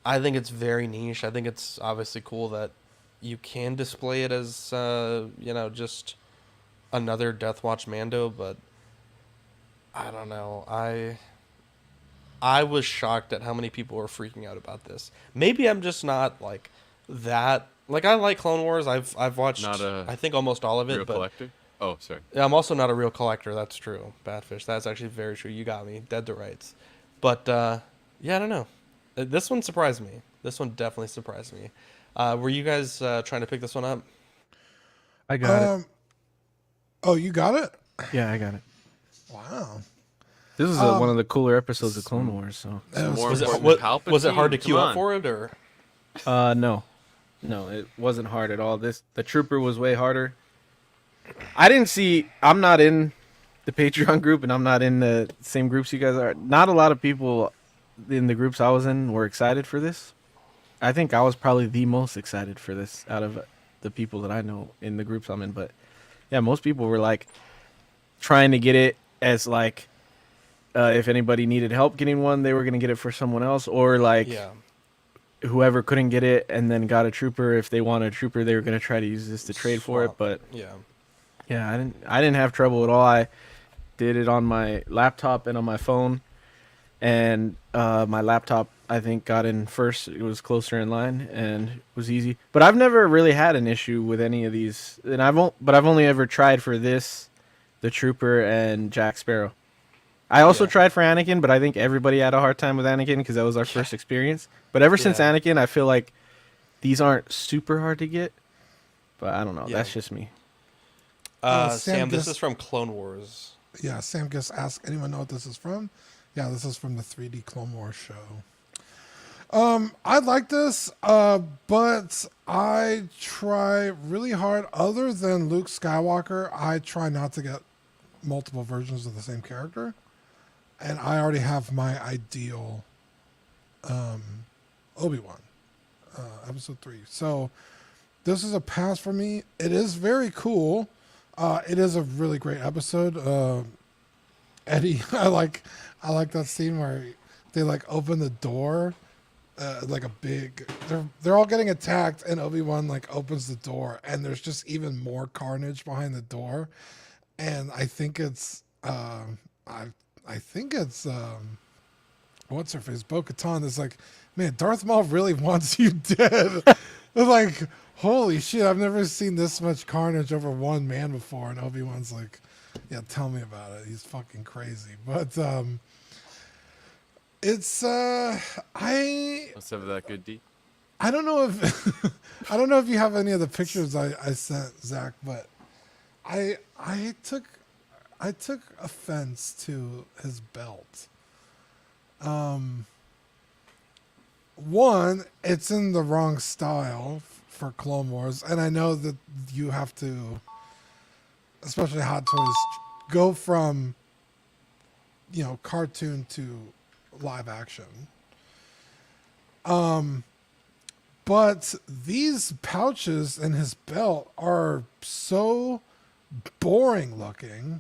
I think it's very niche. I think it's obviously cool that you can display it as just another Death Watch Mando, but I don't know. I was shocked at how many people were freaking out about this. Maybe I'm just not like that. Like, I like Clone Wars. I've watched I think almost all of it. Real but collector? Oh, sorry. I'm also not a real collector. That's true. Badfish. That's actually very true. You got me. Dead to rights. But yeah, I don't know. This one surprised me. This one definitely surprised me. Were you guys trying to pick this one up? I got it. Oh, you got it? Yeah, I got it. Wow. This is one of the cooler episodes of Clone Wars. So was it hard to queue up for it, or? No, it wasn't hard at all. The Trooper was way harder. I'm not in the Patreon group, and I'm not in the same groups you guys are. Not a lot of people in the groups I was in were excited for this. I think I was probably the most excited for this out of the people that I know in the groups I'm in. But yeah, most people were like trying to get it as like if anybody needed help getting one, they were going to get it for someone else, or like whoever couldn't get it and then got a Trooper, if they wanted a Trooper, they were going to try to use this to trade for it. But Yeah, I didn't have trouble at all. I did it on my laptop and on my phone, and my laptop I think got in first. It was closer in line and it was easy. But I've never really had an issue with any of these, and I've only ever tried for this, the Trooper, and Jack Sparrow. I also tried for Anakin, but I think everybody had a hard time with Anakin because that was our first experience. But ever since Anakin, I feel like these aren't super hard to get. But I don't know. That's just me. Sam, this is from Clone Wars. Yeah, Sam just asked, anyone know what this is from? Yeah, this is from the 3D Clone Wars show. I like this, but I try really hard. Other than Luke Skywalker, I try not to get multiple versions of the same character. And I already have my ideal Obi-Wan, episode 3. So this is a pass for me. It is very cool. It is a really great episode. Eddie, I like that scene where they like open the door, like a big. They're all getting attacked, and Obi-Wan like opens the door, and there's just even more carnage behind the door. And I think it's I think it's what's her face? Bo-Katan is like, man, Darth Maul really wants you dead. Like, holy shit, I've never seen this much carnage over one man before. And Obi-Wan's like, yeah, tell me about it. He's fucking crazy. But it's Let's have that good D. I don't know if you have any of the pictures I sent, Zach, but I took offense to his belt. One, it's in the wrong style for Clone Wars, and I know that you have to, especially Hot Toys, go from, cartoon to live action. But these pouches in his belt are so boring looking.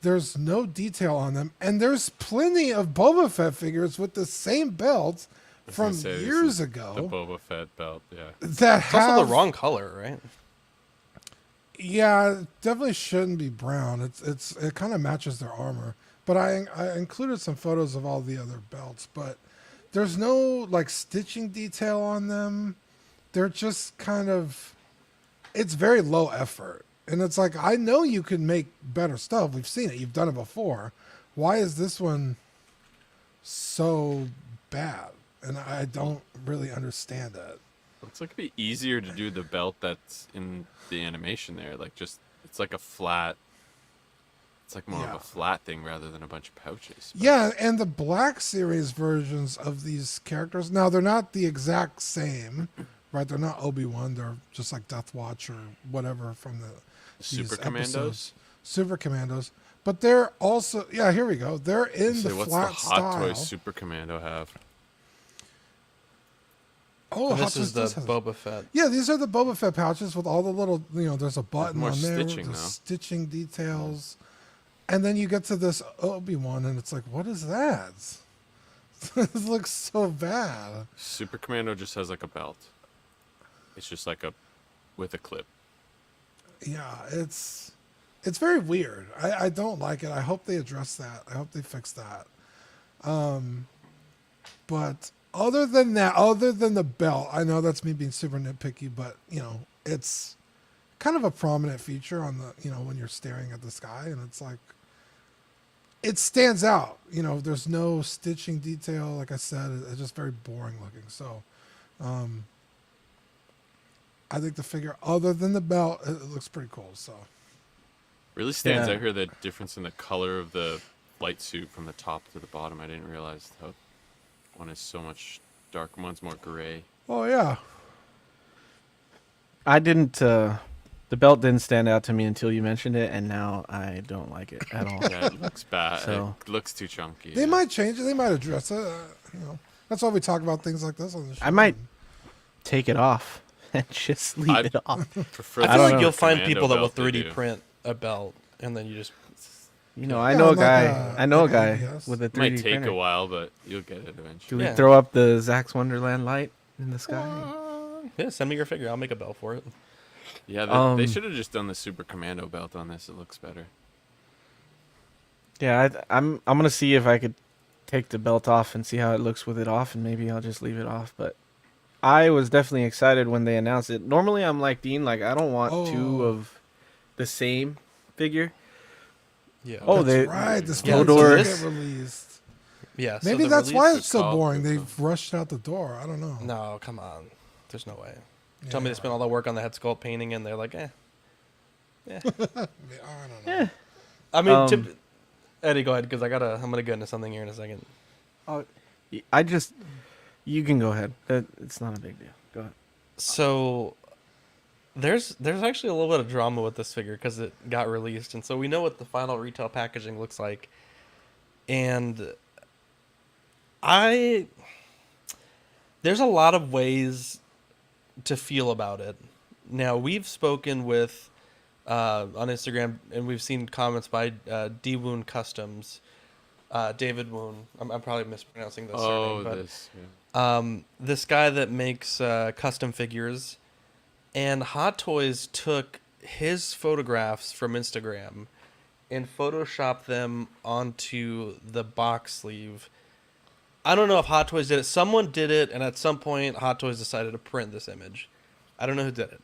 There's no detail on them, and there's plenty of Boba Fett figures with the same belt from years ago. The Boba Fett belt, yeah. That It's also the wrong color, right? Yeah, it definitely shouldn't be brown. It kind of matches their armor. But I included some photos of all the other belts, but there's no like stitching detail on them. They're just kind of, it's very low effort. And it's like, I know you can make better stuff. We've seen it. You've done it before. Why is this one so bad? And I don't really understand it. It's like it'd be easier to do the belt that's in the animation there. Like it's like a flat. It's like more of a flat thing rather than a bunch of pouches. Yeah, and the Black Series versions of these characters, now they're not the exact same, right? They're not Obi-Wan. They're just like Death Watch or whatever from the Super Commandos. Super Commandos. But they're also, yeah, here we go. They're in the what's flat the style. Hot Toys Super Commando have? Oh, this is the Boba Fett. Yeah, these are the Boba Fett pouches with all the little, there's a button more on there. stitching, There's though. stitching details. And then you get to this Obi-Wan, and it's like, what is that? This looks so bad. Super Commando just has like a belt. It's just like with a clip. Yeah, it's very weird. I don't like it. I hope they address that. I hope they fix that. But other than that, other than the belt, I know that's me being super nitpicky, but it's kind of a prominent feature on the, when you're staring at the sky, and it's like, it stands out. There's no stitching detail. Like I said, it's just very boring looking. So, I think the figure, other than the belt, it looks pretty cool. So, really stands out here the difference in the color of the light suit from the top to the bottom. I didn't realize how one is so much darker. One's more gray. Oh yeah. I didn't. The belt didn't stand out to me until you mentioned it, and now I don't like it at all. Yeah, it looks bad. So, it looks too chunky. They might change it. They might address it. That's why we talk about things like this on the show. I might take it off and just leave it off. I feel like you'll find people that will 3D print a belt, and then you just, I know a guy. I know a guy with a 3D Might take printer. a while, but you'll get it eventually. Do we throw up the Zack's Wonderland light in the sky? yeah, send me your figure. I'll make a belt for it. Yeah, they should have just done the Super Commando belt on this. It looks better. Yeah, I'm gonna see if I could take the belt off and see how it looks with it off, and maybe I'll just leave it off. But I was definitely excited when they announced it. Normally, I'm like Dean, like I don't want two of the same figure. Yeah. Oh, that's right. This Hodor get released. Yeah. Maybe so that's why it's so boring. They've rushed out the door. I don't know. No, come on. There's no way. Tell me they spent all that work on the head sculpt painting, and they're like, eh. Yeah. I don't know. I mean, Eddie, go ahead, because I'm gonna get into something here in a second. You can go ahead. It's not a big deal. Go ahead. So, there's actually a little bit of drama with this figure because it got released, and so we know what the final retail packaging looks like, and there's a lot of ways to feel about it. Now, we've spoken with on Instagram, and we've seen comments by D Woon Customs, David Woon. I'm probably mispronouncing this surname, but this guy that makes custom figures, and Hot Toys took his photographs from Instagram and photoshopped them onto the box sleeve. I don't know if Hot Toys did it. Someone did it, and at some point, Hot Toys decided to print this image. I don't know who did it.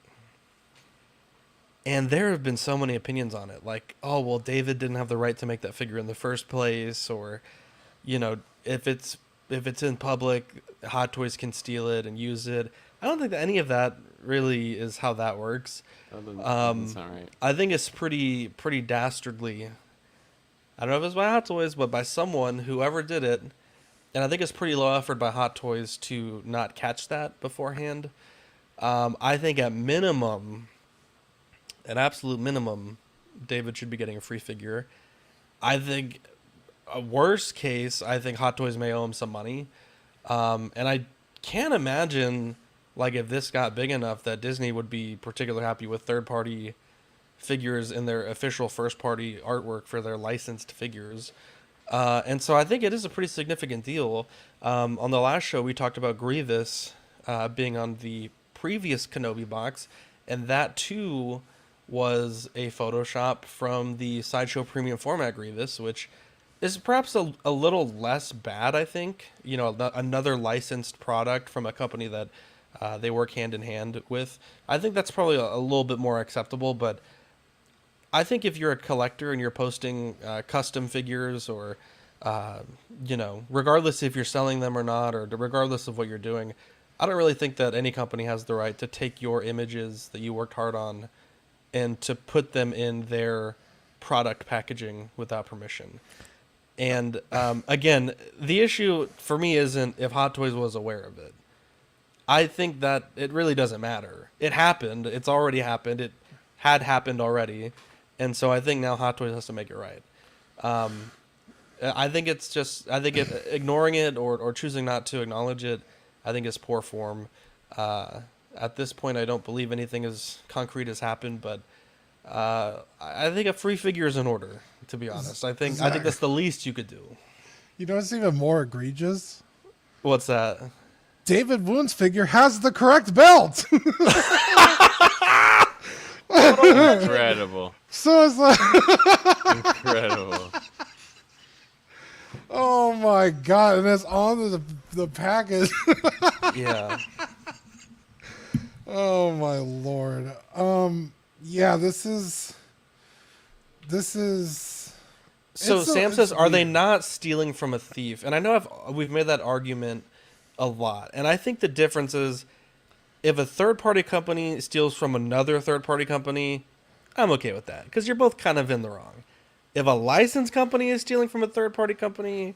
And there have been so many opinions on it. Like, oh, well, David didn't have the right to make that figure in the first place. Or, you know, if it's in public, Hot Toys can steal it and use it. I don't think that any of that really is how that works. That's not right. I think it's pretty dastardly. I don't know if it's by Hot Toys, but by someone, whoever did it. And I think it's pretty low effort by Hot Toys to not catch that beforehand. I think at minimum, at absolute minimum, David should be getting a free figure. I think a worst case, I think Hot Toys may owe him some money. And I can't imagine, like, if this got big enough that Disney would be particularly happy with third-party figures in their official first-party artwork for their licensed figures. And so I think it is a pretty significant deal. On the last show, we talked about Grievous being on the previous Kenobi box, and that too was a Photoshop from the Sideshow Premium Format Grievous, which is perhaps a little less bad, I think. You know, another licensed product from a company that they work hand in hand with. I think that's probably a little bit more acceptable, but I think if you're a collector and you're posting custom figures or, you know, regardless if you're selling them or not, or regardless of what you're doing, I don't really think that any company has the right to take your images that you worked hard on and to put them in their product packaging without permission. And again, the issue for me isn't if Hot Toys was aware of it. I think that it really doesn't matter. It happened. It's already happened. It had happened already. And so I think now Hot Toys has to make it right. I think ignoring it or choosing not to acknowledge it, I think is poor form. At this point, I don't believe anything as concrete has happened, but I think a free figure is in order, to be honest. I think that's the least you could do. You know what's even more egregious? What's that? David Woon's figure has the correct belt. Incredible. So it's like incredible. Oh my god! And it's on the package. Yeah. Oh my lord. Yeah, this is. So Sam says, "Are they not stealing from a thief?" And I know we've made that argument a lot, and I think the difference is, if a third-party company steals from another third-party company, I'm okay with that because you're both kind of in the wrong. If a licensed company is stealing from a third-party company,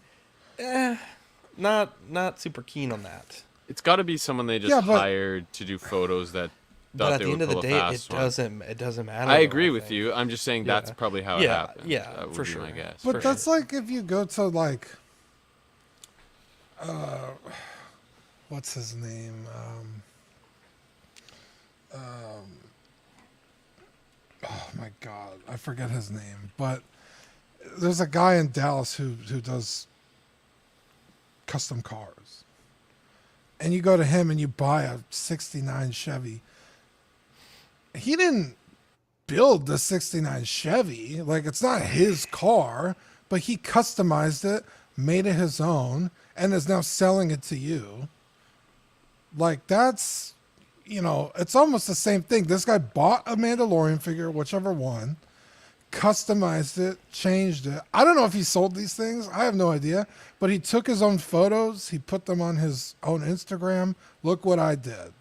not super keen on that. It's got to be someone they just hired to do photos that. But at the end of the day, it doesn't matter. I agree with you. I'm just saying that's probably how it happened. Yeah, that would for be sure. my guess. But that's like if you go to like, what's his name? Oh my god, I forget his name. But there's a guy in Dallas who does custom cars, and you go to him and you buy a '69 Chevy. he didn't build the 69 Chevy. Like, it's not his car, but he customized it, made it his own, and is now selling it to you. Like, that's, you know, it's almost the same thing. This guy bought a Mandalorian figure, whichever one, customized it, changed it. I don't know if he sold these things. I have no idea. But he took his own photos. He put them on his own Instagram. Look what I did.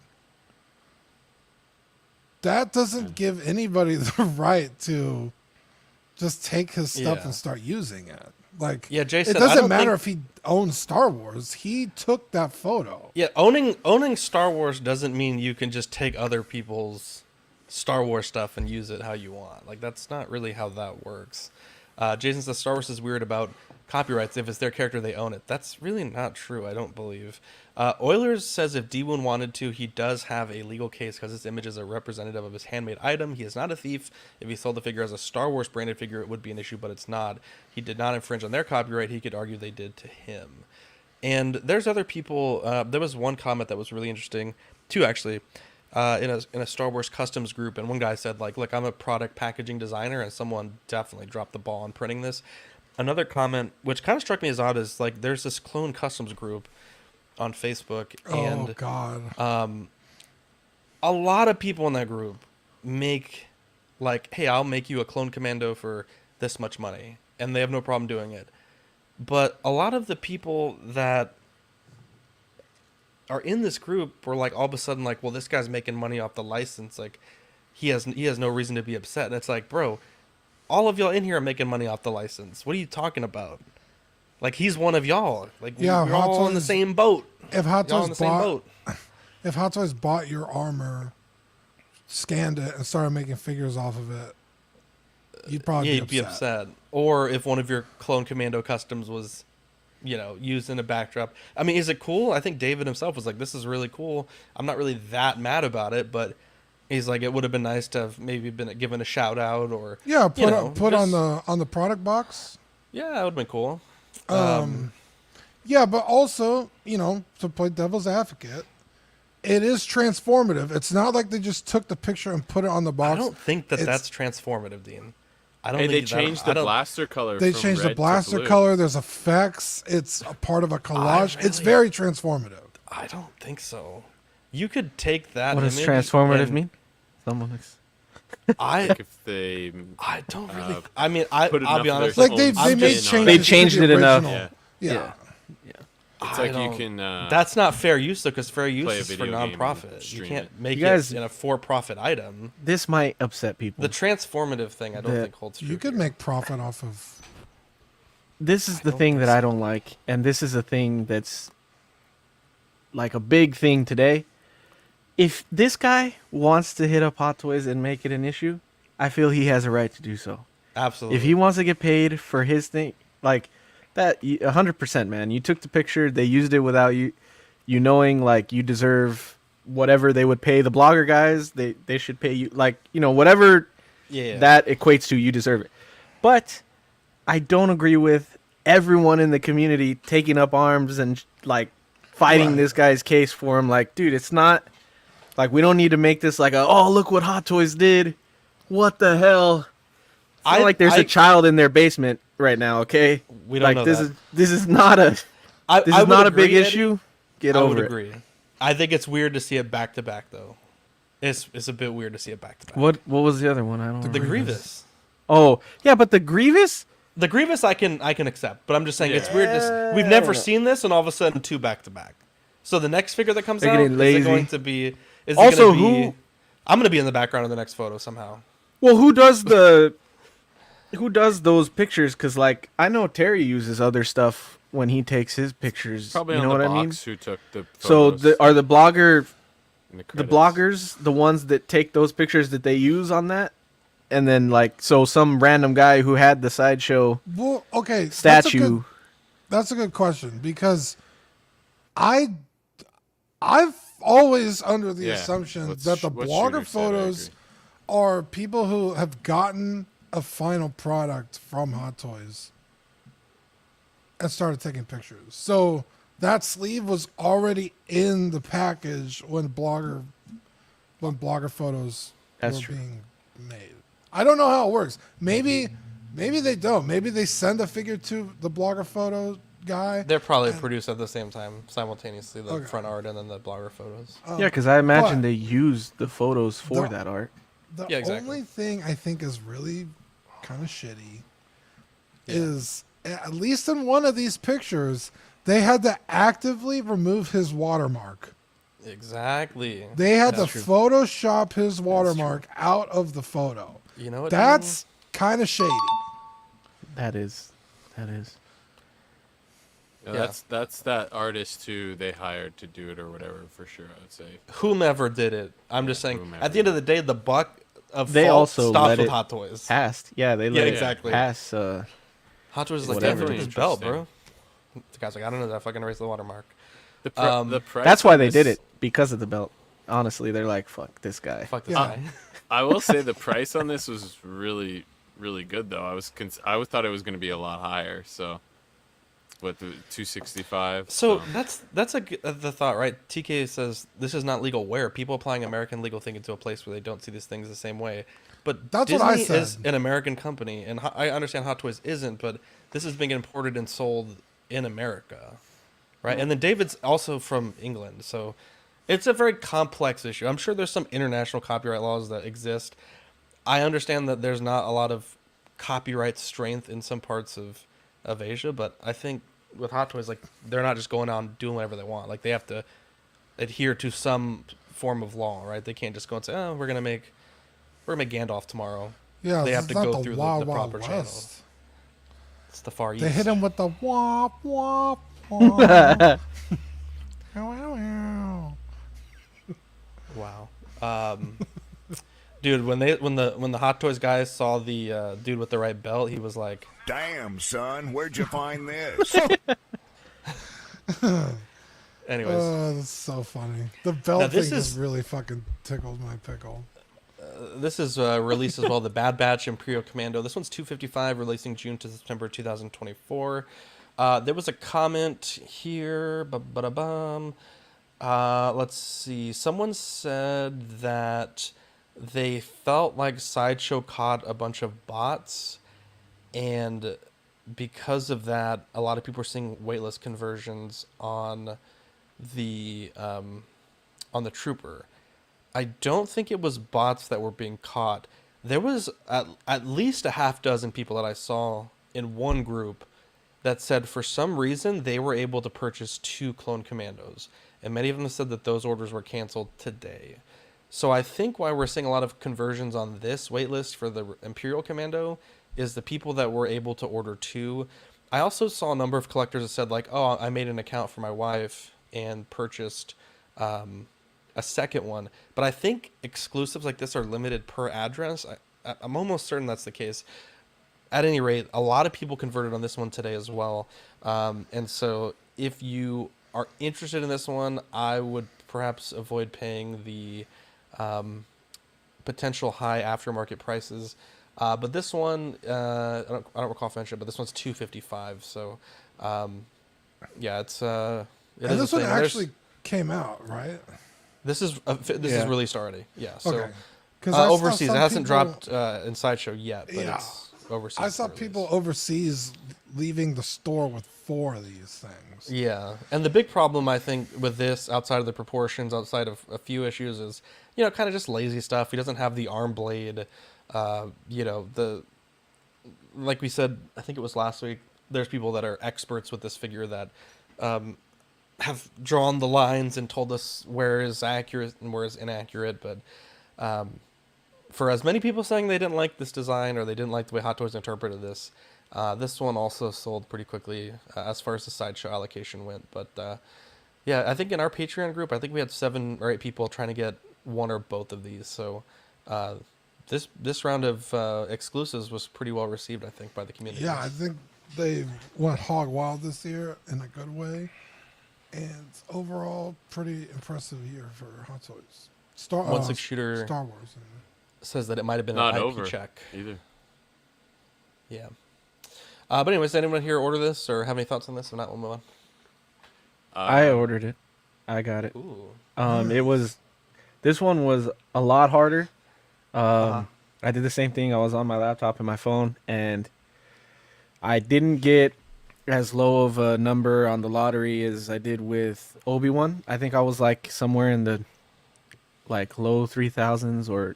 That doesn't give anybody the right to just take his stuff and start using it. Like, yeah, Jason, it doesn't matter if he owns Star Wars. He took that photo. Yeah, owning Star Wars doesn't mean you can just take other people's Star Wars stuff and use it how you want. Like, that's not really how that works. Jason says Star Wars is weird about copyrights. If it's their character, they own it. That's really not true, I don't believe. Oilers says if D-Woon wanted to, he does have a legal case because his image is a representative of his handmade item. He is not a thief. If he sold the figure as a Star Wars branded figure, it would be an issue, but it's not. He did not infringe on their copyright. He could argue they did to him. And there's other people. There was one comment that was really interesting, two actually, in a Star Wars customs group, and one guy said, like, look, I'm a product packaging designer, and someone definitely dropped the ball on printing this. Another comment, which kind of struck me as odd, is like there's this clone customs group on Facebook, and a lot of people in that group make, like, hey, I'll make you a clone commando for this much money, and they have no problem doing it. But a lot of the people that are in this group were like all of a sudden like, well, this guy's making money off the license, like he has no reason to be upset. And it's like, bro, all of y'all in here are making money off the license. What are you talking about? Like, he's one of y'all. Like, yeah, we're all in the same boat. If Hot Toys bought your armor, scanned it, and started making figures off of it, you'd probably be upset. Or if one of your clone commando customs was, you know, used in a backdrop. I mean, is it cool? I think David himself was like, this is really cool. I'm not really that mad about it, but he's like, it would have been nice to have maybe been given a shout out, or put on the product box. Yeah, that would have been cool. Yeah, but also, you know, to play devil's advocate, it is transformative. It's not like they just took the picture and put it on the box. I don't think that's transformative, Dean. I don't. Hey, think they changed the blaster color. They from changed the red blaster to blue. color. There's effects. It's a part of a collage. It's very transformative. I don't think so. You could take that. What does image transformative and- mean? Someone. Like if they, I don't really. I mean, put I'll be enough of honest. their Like they own made spin on changes. They to changed the it enough. original. Yeah. It's I like you don't- can. That's not fair use, though, because fair use play a is for video game and nonprofit. You stream can't it. make You guys- it in a for-profit item. This might upset people. The transformative thing, I don't think holds true. You could make profit off of. This is the thing that I don't like, and this is a thing that's like a big thing today. If this guy wants to hit up Hot Toys and make it an issue, I feel he has a right to do so. Absolutely. If he wants to get paid for his thing, like that, 100%, man. You took the picture, they used it without you knowing, like, you deserve whatever they would pay the blogger guys. They should pay you, like, you know, whatever that equates to, you deserve it. But I don't agree with everyone in the community taking up arms and, like, fighting this guy's case for him. Like, dude, it's not, like, we don't need to make this like oh, look what Hot Toys did. What the hell? I feel like there's a child in their basement right now, okay? We don't like, know this is not a would big agree, Eddie. issue. Get over it. I would agree. I think it's weird to see it back to back, though. It's a bit weird to see it back to back. What was the other one? I don't The remember. Grievous. Oh, yeah, but the Grievous? The Grievous I can accept, but I'm just saying it's weird. We've never seen this, and all of a sudden two back to back. So the next figure that comes They're out getting lazy. is it going to be? Is Also, it going to be? who- I'm going to be in the background of the next photo somehow. Well, who does those pictures? Because, like, I know Terry uses other stuff when he takes his pictures. Probably you on know the what I mean? box who took the So photos are the in the credits. bloggers the ones that take those pictures that they use on that? And then, like, so some random guy who had the sideshow Well, okay. statue. That's a good question, because I've always under the assumption that the blogger photos are people who have gotten a final product from Hot Toys and started taking pictures. So that sleeve was already in the package when blogger photos That's were true. being made. I don't know how it works. Maybe they don't. Maybe they send a figure to the Blogger Photo guy. They're probably produced at the same time, simultaneously, the Okay. front art and then the Blogger photos. Yeah, because I imagine but they use the photos for the- that art. The Yeah, exactly. only thing I think is really kind of shitty is, at least in one of these pictures, they had to actively remove his watermark. Exactly. They had That's to true. Photoshop his watermark out of the photo. You know what? That's kind of shady. That is. Yeah, that's that artist who they hired to do it or whatever, for sure, I would say. Whomever did it. I'm just saying, whomever at the end of the day, the buck of They fault also stops let with it Hot Toys. Passed. Yeah, they let Yeah, it exactly. pass. Hot Toys is like, whatever. definitely this belt, Interesting. bro. The guy's like, I don't know that fucking erase the watermark. The price That's why on they this- did it, because of the belt. Honestly, they're like, fuck this guy. Fuck this Yeah. guy. I will say the price on this was really, really good though. I thought it was going to be a lot higher. So, what, the 265? So that's the thought, right? TK says this is not legal where people applying American legal thinking to a place where they don't see these things the same way. But That's Disney what I said. is an American company, and I understand Hot Toys isn't, but this is being imported and sold in America, right? And then David's also from England, so it's a very complex issue. I'm sure there's some international copyright laws that exist. I understand that there's not a lot of copyright strength in some parts of Asia, but I think with Hot Toys, like, they're not just going out and doing whatever they want. Like, they have to adhere to some form of law, right? They can't just go and say, "Oh, we're gonna make Gandalf tomorrow." Yeah, They this have is to not go the through Wild the Wild proper West. channels. It's the Far East. They hit him with the wop wop wop. Ow, ow, ow. Wow. Dude, when the Hot Toys guys saw the dude with the right belt, he was like, Damn, son, where'd you find this? anyways. Oh, that's so funny. The belt Now, this thing is- just really fucking tickled my pickle. This is released as well, the Bad Batch Imperial Commando. This one's $255, releasing June to September 2024. There was a comment here. Let's see. Someone said that they felt like Sideshow caught a bunch of bots, and because of that, a lot of people are seeing waitlist conversions on the Trooper. I don't think it was bots that were being caught. There was at least a half dozen people that I saw in one group that said for some reason they were able to purchase 2 clone commandos. And many of them said that those orders were canceled today. So I think why we're seeing a lot of conversions on this waitlist for the Imperial Commando is the people that were able to order 2. I also saw a number of collectors that said, like, oh, I made an account for my wife and purchased a second one. But I think exclusives like this are limited per address. I'm almost certain that's the case. At any rate, a lot of people converted on this one today as well. And so if you are interested in this one, I would perhaps avoid paying the potential high aftermarket prices. But this one, I don't recall if I mentioned it, but this one's $255. So, yeah, it's And this one actually came out, right? This is released already. Yeah. So Okay. 'Cause I saw overseas, it some hasn't people- dropped in Sideshow yet, but Yeah. it's overseas. I saw release. people overseas leaving the store with 4 of these things. Yeah, and the big problem I think with this, outside of the proportions, outside of a few issues, is kind of just lazy stuff. He doesn't have the arm blade. Like we said, I think it was last week. There's people that are experts with this figure that have drawn the lines and told us where is accurate and where is inaccurate. But for as many people saying they didn't like this design or they didn't like the way Hot Toys interpreted this, this one also sold pretty quickly as far as the Sideshow allocation went. But yeah, I think in our Patreon group, I think we had 7 or 8 people trying to get one or both of these. So this round of exclusives was pretty well received, I think, by the community. Yeah, I think they went hog wild this year in a good way. And overall, pretty impressive year for Hot Toys. One Six Shooter Star Wars. says that it might have been Not an IP over check. either. Yeah. But anyways, anyone here order this or have any thoughts on this? If not, we'll move on. I ordered it. I got it. Ooh. This one was a lot harder I did the same thing. I was on my laptop and my phone, and I didn't get as low of a number on the lottery as I did with Obi-Wan. I think I was like somewhere in the like low 3,000s or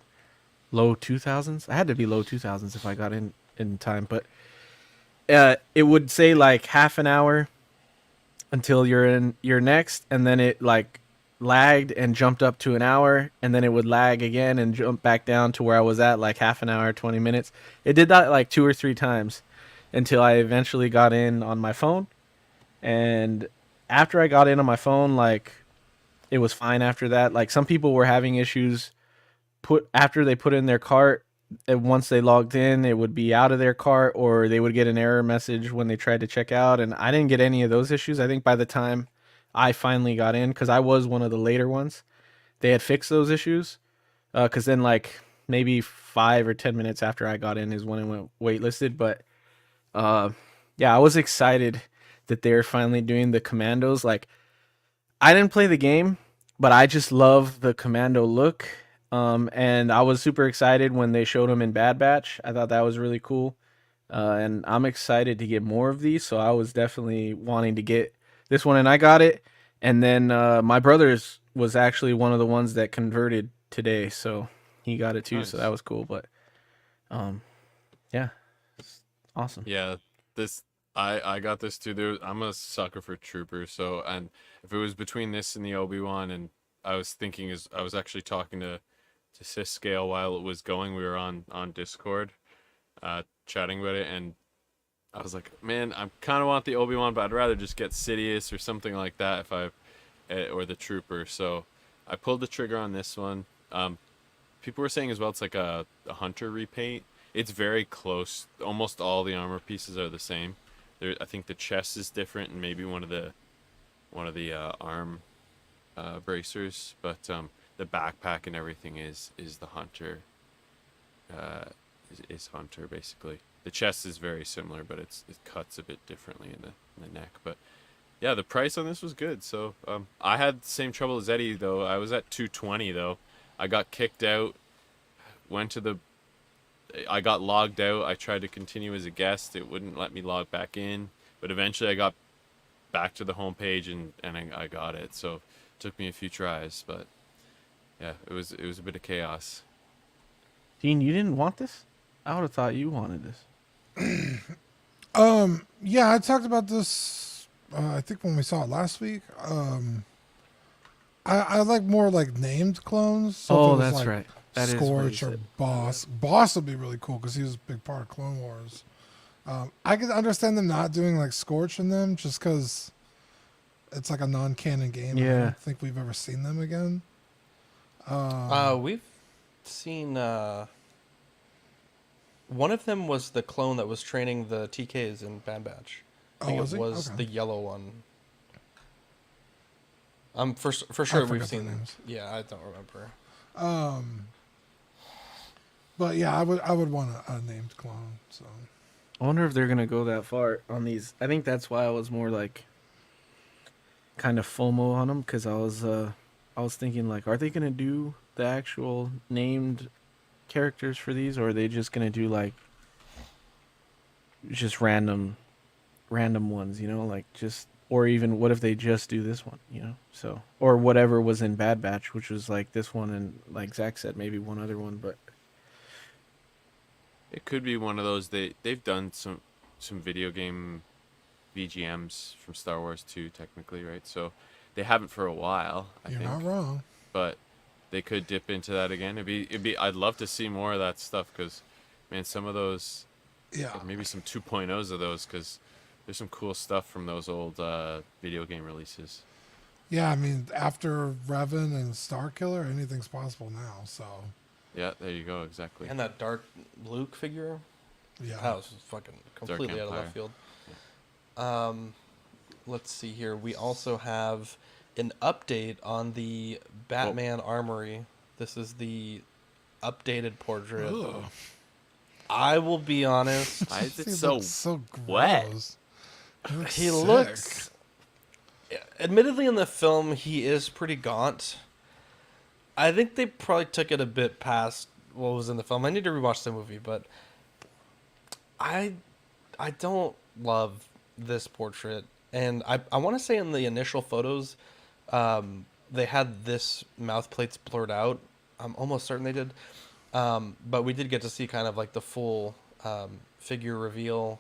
low 2,000s. I had to be low 2,000s if I got in time, but it would say like half an hour until you're in your next, and then it like lagged and jumped up to an hour, and then it would lag again and jump back down to where I was at, like half an hour, 20 minutes. It did that like 2 or 3 times until I eventually got in on my phone. And after I got in on my phone, like it was fine after that. Like some people were having issues after they put in their cart, and once they logged in, it would be out of their cart, or they would get an error message when they tried to check out. And I didn't get any of those issues. I think by the time I finally got in, because I was one of the later ones, they had fixed those issues. Because then like maybe 5 or 10 minutes after I got in is when it went waitlisted. But yeah, I was excited that they're finally doing the commandos. Like I didn't play the game, but I just love the commando look. And I was super excited when they showed them in Bad Batch. I thought that was really cool. And I'm excited to get more of these. So I was definitely wanting to get this one, and I got it. And then my brother's was actually one of the ones that converted today, so he got it too. Nice. So that was cool. But yeah, it's awesome. Yeah, I got this too. I'm a sucker for troopers. So, and if it was between this and the Obi-Wan, and I was thinking, I was actually talking to Sis-Scale while it was going. We were on Discord, chatting about it, and I was like, man, I kind of want the Obi-Wan, but I'd rather just get Sidious or something like that or the Trooper. So I pulled the trigger on this one. People were saying as well, it's like a Hunter repaint. It's very close. Almost all the armor pieces are the same. I think the chest is different, and maybe one of the arm bracers, but the backpack and everything is the Hunter. Is Hunter basically. The chest is very similar, but it cuts a bit differently in the neck. But yeah, the price on this was good. So I had the same trouble as Eddie though. I was at $220 though. I got kicked out. I got logged out. I tried to continue as a guest. It wouldn't let me log back in. But eventually I got back to the homepage and I got it. So it took me a few tries, but yeah, it was a bit of chaos. Dean, you didn't want this? I would have thought you wanted this. Yeah, I talked about this I think when we saw it last week. I like more like named clones. So that's like right. That Scorch or Boss. Boss would be really cool because he was a big part of Clone Wars. I could understand them not doing like Scorch in them just because it's like a non-canon game. Yeah. I don't think we've ever seen them again. We've seen one of them was the clone that was training the TKs in Bad Batch. I think it was the yellow one. For sure we've seen them. Yeah, I don't remember. But yeah, I would want a named clone. So I wonder if they're gonna go that far on these. I think that's why I was more like kind of FOMO on them, because I was thinking like, are they gonna do the actual named characters for these, or are they just gonna do like just random ones, like just, or even what if they just do this one, so, or whatever was in Bad Batch, which was like this one, and like Zach said, maybe one other one, but it could be one of those. They've done some video game VGMs from Star Wars 2 technically, right? So they haven't for a while, I think. You're not wrong. But they could dip into that again. I'd love to see more of that stuff, because man, some of those, maybe some 2.0s of those, because there's some cool stuff from those old video game releases. Yeah, I mean, after Revan and Starkiller, anything's possible now. So yeah, there you go, exactly. And that dark Luke figure, that was fucking completely out of left field. Yeah. Let's see here. We also have an update on the Batman Armory. This is the updated portrait. Ugh. I will be honest. Why is it so wet? Gross. He looks. Admittedly, in the film, he is pretty gaunt. I think they probably took it a bit past what was in the film. I need to rewatch the movie, but I don't love this portrait. And I want to say in the initial photos, they had this mouth plates blurred out. I'm almost certain they did. But we did get to see kind of like the full figure reveal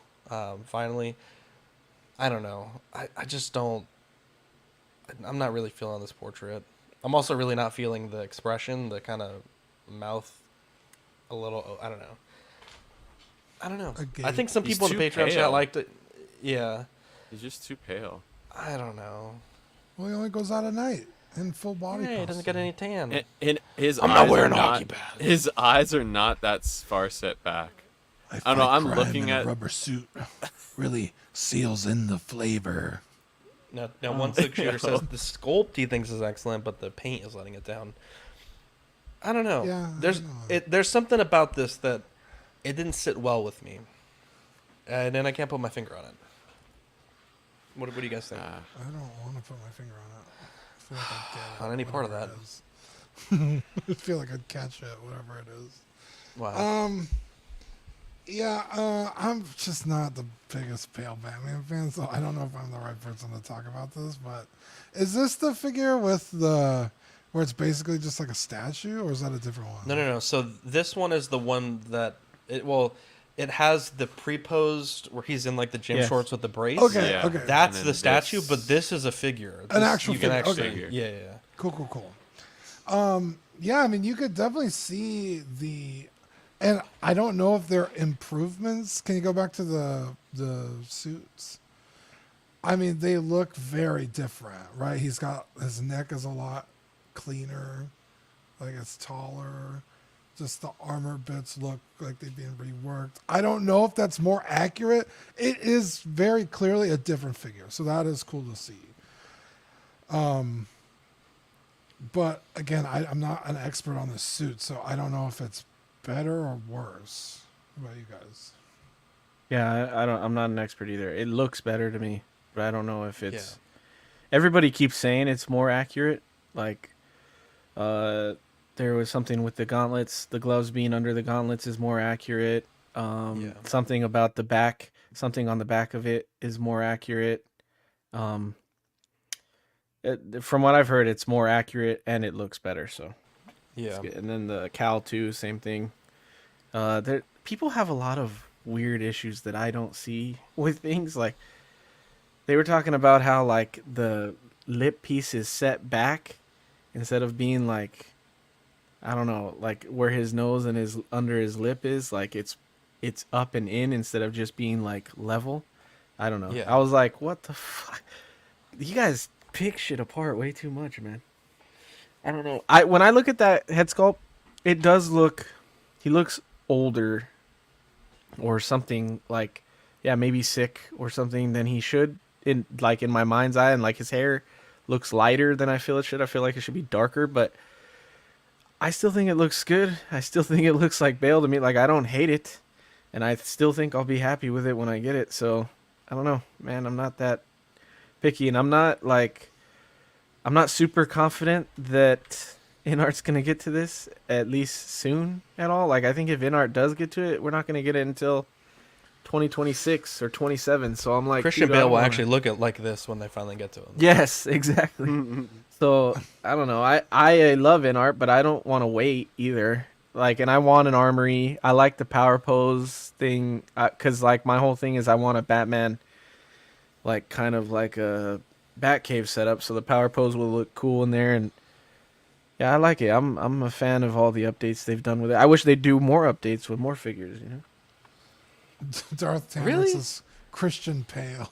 finally. I don't know. I just don't. I'm not really feeling this portrait. I'm also really not feeling the expression, the kind of mouth, a little. I don't know. I think some people in the Patreon chat liked it. Yeah. He's just too pale. I don't know. Well, he only goes out at night in full body. Yeah, he doesn't get any tan. And his I'm eyes not wearing are hockey not, pads. His eyes are not that far set back. I don't know. I'm looking at rubber suit. Really seals in the flavor. Now one six shooter says the sculpt he thinks is excellent, but the paint is letting it down. I don't know. Yeah, there's something about this that it didn't sit well with me, and then I can't put my finger on it. What do you guys think? I don't want to put my finger on it. I feel like I'd get it, on any part of that. I feel like I'd catch it, whatever it is. Wow. Yeah, I'm just not the biggest pale Batman fan, so I don't know if I'm the right person to talk about this, but is this the figure with where it's basically just like a statue, or is that a different one? No. So this one is the one that it has the pre-posed where he's in like the gym shorts with the brace. Okay, yeah. Okay. That's the statue, but this is a figure. An actual figure. Okay. Yeah. Cool. Yeah, I mean, you could definitely see and I don't know if they're improvements. Can you go back to the suits? I mean, they look very different, right? His neck is a lot cleaner, like it's taller. Just the armor bits look like they've been reworked. I don't know if that's more accurate. It is very clearly a different figure, so that is cool to see. But again, I'm not an expert on the suit, so I don't know if it's better or worse. What about you guys? Yeah, I'm not an expert either. It looks better to me, but I don't know if it's. Yeah. Everybody keeps saying it's more accurate. Like, there was something with the gauntlets. The gloves being under the gauntlets is more accurate. Something about the back. Something on the back of it is more accurate. From what I've heard, it's more accurate and it looks better. So. Yeah. And then the cowl too, same thing. People have a lot of weird issues that I don't see with things. Like they were talking about how like the lip piece is set back instead of being like, I don't know, like where his nose and his under his lip is, like it's up and in instead of just being like level. I don't know. Yeah. I was like, what the fuck? You guys pick shit apart way too much, man. I don't know. When I look at that head sculpt, it does look. He looks older, or something like, yeah, maybe sick or something than he should. In my mind's eye, and like his hair looks lighter than I feel it should. I feel like it should be darker, but I still think it looks good. I still think it looks like Bale to me. Like I don't hate it, and I still think I'll be happy with it when I get it. So I don't know, man. I'm not that picky, and I'm not super confident that Inart's going to get to this, at least soon at all. Like, I think if Inart does get to it, we're not going to get it until 2026 or 27. So I'm like... Christian Bale will actually look at like this when they finally get to him. Yes, exactly. So, I don't know. I love Inart, but I don't want to wait either. Like, and I want an armory. I like the power pose thing, because, like, my whole thing is I want a Batman, like, kind of like a Batcave setup, so the power pose will look cool in there, and yeah, I like it. I'm a fan of all the updates they've done with it. I wish they'd do more updates with more figures, you know. Darth Tannis Really? is Christian Pale.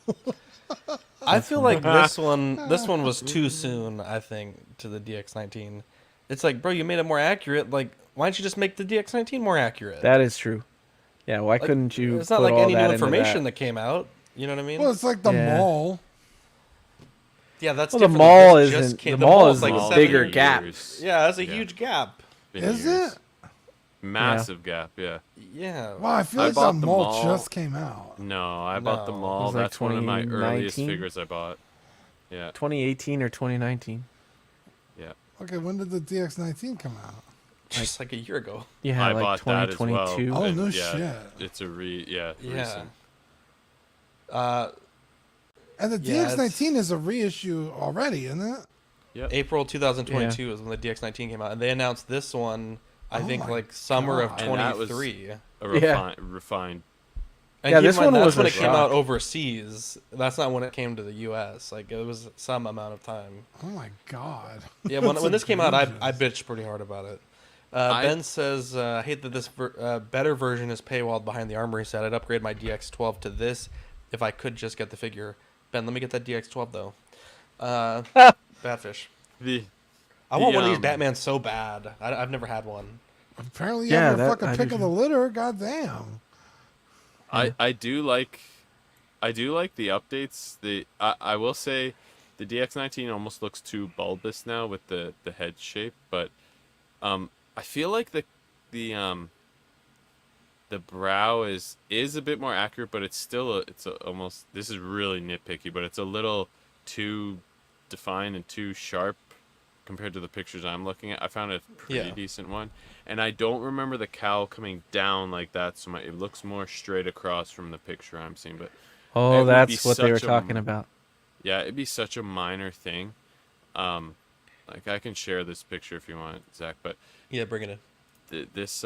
I feel like this one was too soon, I think, to the DX19. It's like, bro, you made it more accurate. Like, why don't you just make the DX19 more accurate? That is true. Yeah, why couldn't you? It's not put like all any that new into information that? that came out. You know what I mean? Well, it's like the mall. Yeah, that's well, the different. mall This just isn't. came- The mall mall's is like a 7 bigger years. gap. Yeah, that's a huge gap. Is it? Massive gap, yeah. Yeah. Wow, I feel like the mall just came out. No, I bought the It mall. was like That's one of my earliest 2019? figures I bought. Yeah. 2018 or 2019. Yeah. Okay, when did the DX19 come out? just like a year ago. Yeah, I like bought that as well. 2022. Oh, and no yeah, shit. It's a Yeah. recent. And the Yeah, DX19 is a reissue already, isn't it? Yep. April 2022 is when the DX19 came out, and they announced this one. I Oh think my like summer of God. And that was 23. a refined. And Yeah, keep in this mind, one that's was when a it came out shock. overseas. That's not when it came to the U.S. Like it was some amount of time. Oh my God. Yeah, when That's this came out, I egregious. bitched pretty hard about it. Ben says, I hate that this better version is paywalled behind the armory set. I'd upgrade my DX12 to this if I could just get the figure. Ben, let me get that DX12 though. Badfish. I want one of these Batman so bad. I've never had one. Apparently, you have your fucking pick of do the litter. Goddamn. I do like the updates. I will say the DX19 almost looks too bulbous now with the head shape, but I feel like the brow is a bit more accurate, but it's still almost, this is really nitpicky, but it's a little too defined and too sharp compared to the pictures I'm looking at. I found a pretty decent one, and I don't remember the cowl coming down like that, so it looks more straight across from the picture I'm seeing. But Oh, that's what they were talking about. Yeah, it'd be such a minor thing. Like I can share this picture if you want, Zach. But yeah, bring it in. This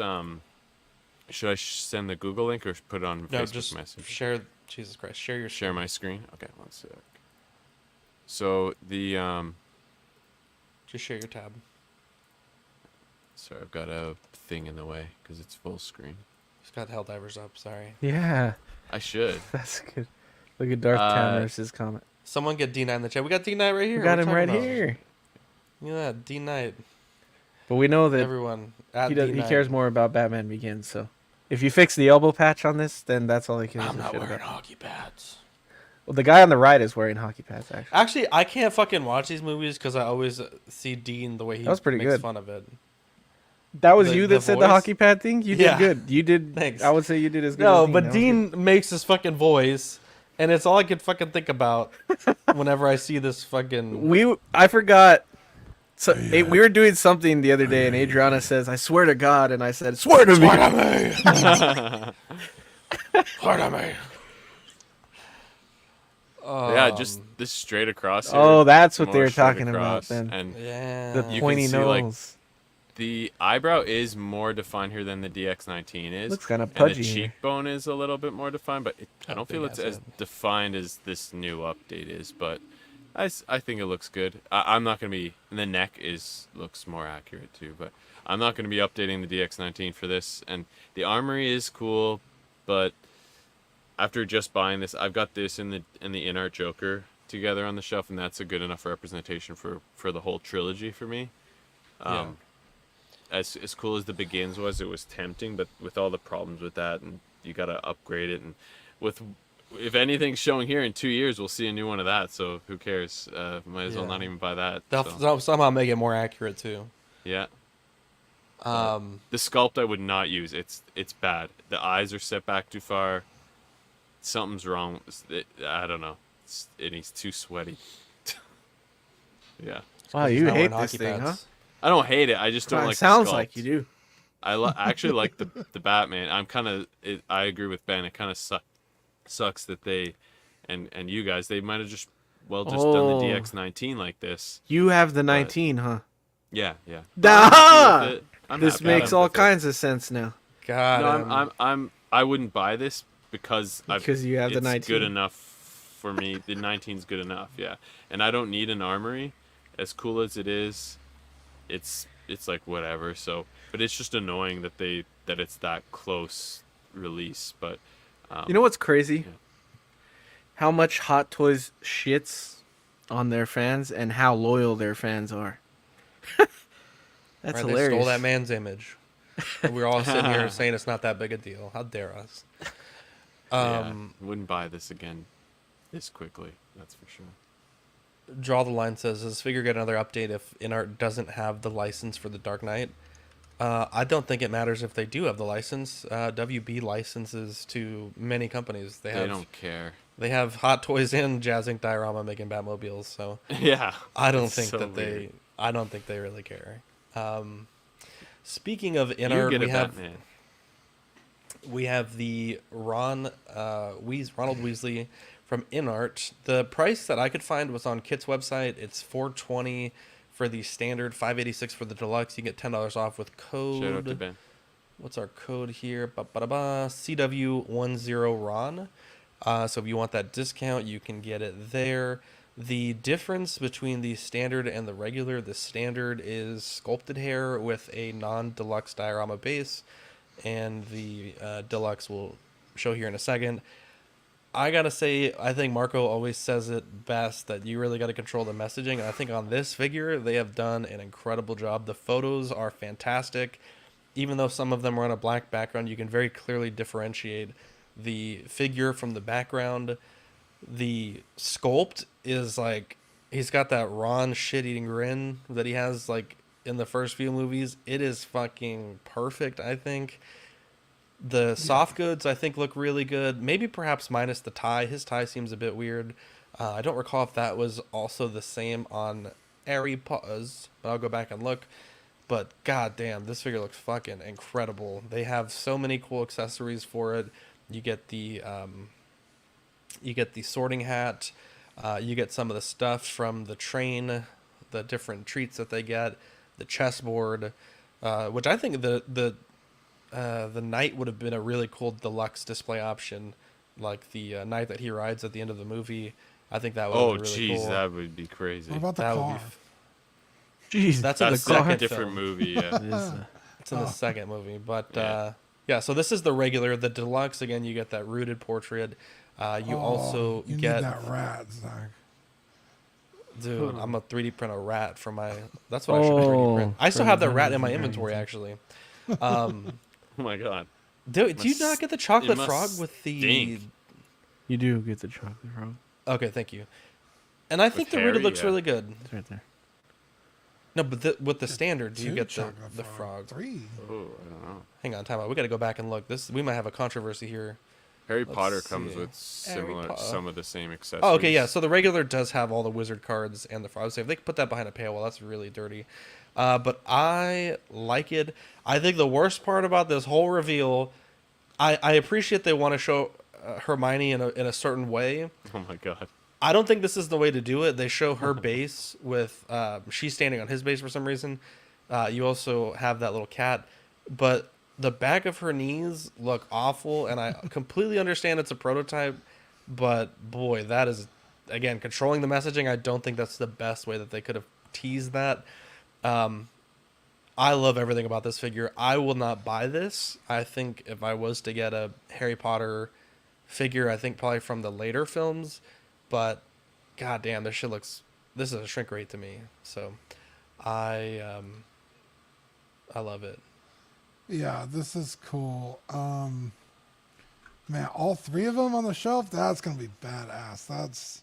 should I send the Google link or put it on Facebook just Messenger? Share. Jesus Christ, share your screen. My screen. Okay, one sec. So the Just share your tab. Sorry, I've got a thing in the way because it's full screen. Just got Helldivers up. Sorry. Yeah. I should. That's good. Look at Darth Tamers' comment. Someone get D Knight in the chat. We got D Knight right here. We got What him are you right talking about? here. Yeah, D Knight. But we know that everyone at he D-Knight. cares more about Batman Begins. So if you fix the elbow patch on this, then that's all he cares I'm not shit wearing about. hockey pads. Well, the guy on the right is wearing hockey pads. Actually, I can't fucking watch these movies because I always see Dean the way he That was pretty makes good. fun of it. That was you that said the voice? hockey pad thing? You did good. You did. Thanks. I would say you did as good No, as Dean. but That was Dean makes his fucking voice, and it's all I could fucking think about whenever I see this fucking. I forgot. So we were doing something the other day, and Adriana says, "I swear to God," and I said, "Swear to me." Swear to me. Swear to me. Yeah, just this straight across here. Oh, that's what more they were straight talking about across, then. And Yeah. The you can pointy see, like, nose. the eyebrow is more defined here than the DX19 is. Looks kinda And pudgy the here. cheekbone is a little bit more defined, but I don't feel big it's ass as head. defined as this new update is. But I think it looks good. I'm not going to be... And the neck looks more accurate too, but I'm not going to be updating the DX19 for this. And the armory is cool, but after just buying this, I've got this in the Inart Joker together on the shelf, and that's a good enough representation for the whole trilogy for me. As cool as the Begins was, it was tempting, but with all the problems with that, and you got to upgrade it, and if anything's showing here in 2 years, we'll see a new one of that. So who cares? Might as well not even buy that. They'll somehow make it more accurate too. Yeah. The sculpt I would not use. It's bad. The eyes are set back too far. Something's wrong. I don't know. And he's too sweaty. Yeah. Wow, you hate this thing, huh? I don't hate it. I just don't like. Sounds the sculpt. like you do. I actually like the Batman. I agree with Ben. It kind of sucks that they and you guys, they might have just done the DX19 like this. You have the 19, huh? Yeah. Da! I'm This happy makes with all it. kinds of sense now. God, I wouldn't buy this because you have the 19. It's good enough for me. The 19's good enough, yeah. And I don't need an armory. As cool as it is, it's like whatever. So, but it's just annoying that it's that close release. But you know what's crazy? How much Hot Toys shits on their fans and how loyal their fans are. That's right, hilarious. They stole that man's image. We're all sitting here saying it's not that big a deal. How dare us? Wouldn't buy this again this quickly. That's for sure. Draw the Line says, does this figure get another update if Inart doesn't have the license for the Dark Knight? I don't think it matters if they do have the license. WB licenses to many companies. They don't care. They have Hot Toys and Jazz Inc. Diorama making Batmobiles, so yeah, I don't it's think so that weird. I don't think they really care. Speaking of You Inart, get a Batman. we have the Ronald Weasley from Inart. The price that I could find was on Kit's website. It's $420 for the standard, $586 for the deluxe. You get $10 off with code. Shout out to Ben. What's our code here? CW10Ron. So if you want that discount, you can get it there. The difference between the standard and the regular, the standard is sculpted hair with a non-deluxe diorama base, and the deluxe will show here in a second. I gotta say, I think Marco always says it best, that you really gotta control the messaging, and I think on this figure, they have done an incredible job. The photos are fantastic. Even though some of them are on a black background, you can very clearly differentiate the figure from the background. The sculpt is like, he's got that Ron shit-eating grin that he has like in the first few movies. It is fucking perfect, I think. The soft goods, I think, look really good. Maybe perhaps minus the tie. His tie seems a bit weird. I don't recall if that was also the same on Harry Potter's, but I'll go back and look. But goddamn, this figure looks fucking incredible. They have so many cool accessories for it. You get the sorting hat. You get some of the stuff from the train, the different treats that they get, the chessboard, which I think the knight would have been a really cool deluxe display option, like the knight that he rides at the end of the movie. I think that would have been really cool. That would be crazy. What about the That car? would be Jeez, that's in the second different film. movie. Yeah, it's in the second movie. But yeah, so this is the regular, the deluxe. Again, you get that rooted portrait. You also you get need that rat, Zach. Dude, I'm a 3D print a rat for my. That's what I should 3D print. I still have that rat in my inventory, actually. Oh my god. Do you not get the chocolate must frog with the? stink. You do get the chocolate frog. Okay, thank you. And I think the Harry, rooted looks yeah. really good. It's right there. No, but with the standard, you Two get chocolate the frog. 3. Oh, I don't know. Hang on, time out. We got to go back and look. We might have a controversy here. Harry Let's Potter see. comes with some of the same accessories. Oh, okay, yeah. So the regular does have all the wizard cards and the frog. So if they could put that behind a paywall, that's really dirty. But I like it. I think the worst part about this whole reveal, I appreciate they want to show Hermione in a certain way. Oh my god. I don't think this is the way to do it. They show her base with she's standing on his base for some reason. You also have that little cat, but the back of her knees look awful, and I completely understand it's a prototype, but boy, that is, again, controlling the messaging. I don't think that's the best way that they could have teased that. I love everything about this figure. I will not buy this. I think if I was to get a Harry Potter figure, I think probably from the later films, but goddamn, this is a shrink rate to me. So I love it. Yeah, this is cool. Man, all 3 of them on the shelf, that's gonna be badass.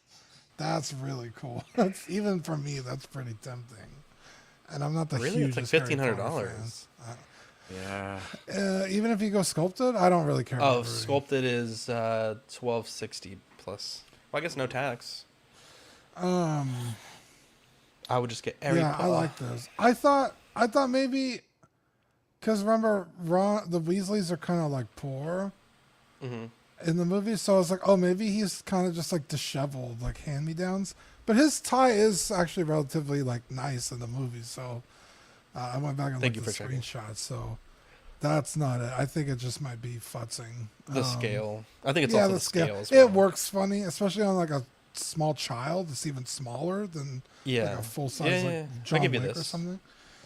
That's really cool. That's, even for me, that's pretty tempting. And I'm not the Really? It's like hugest Harry Potter $1,500. fan. Yeah. Even if you go sculpted, I don't really care. Oh, about Rudy. sculpted is $1,260 plus. Well, I guess no tax. I would just get every. Yeah, I like those. I thought maybe, because remember, the Weasleys are kind of like poor in the movie, so I was like, oh, maybe he's kind of just like disheveled, like hand-me-downs. But his tie is actually relatively like nice in the movie, so I went back and looked at the screenshots. So that's not it. I think it just might be futzing. The scale. I think it's also the scale as It well. works funny, especially on like a small child. It's even smaller than like a full size like John I'll give you Wick this. or something.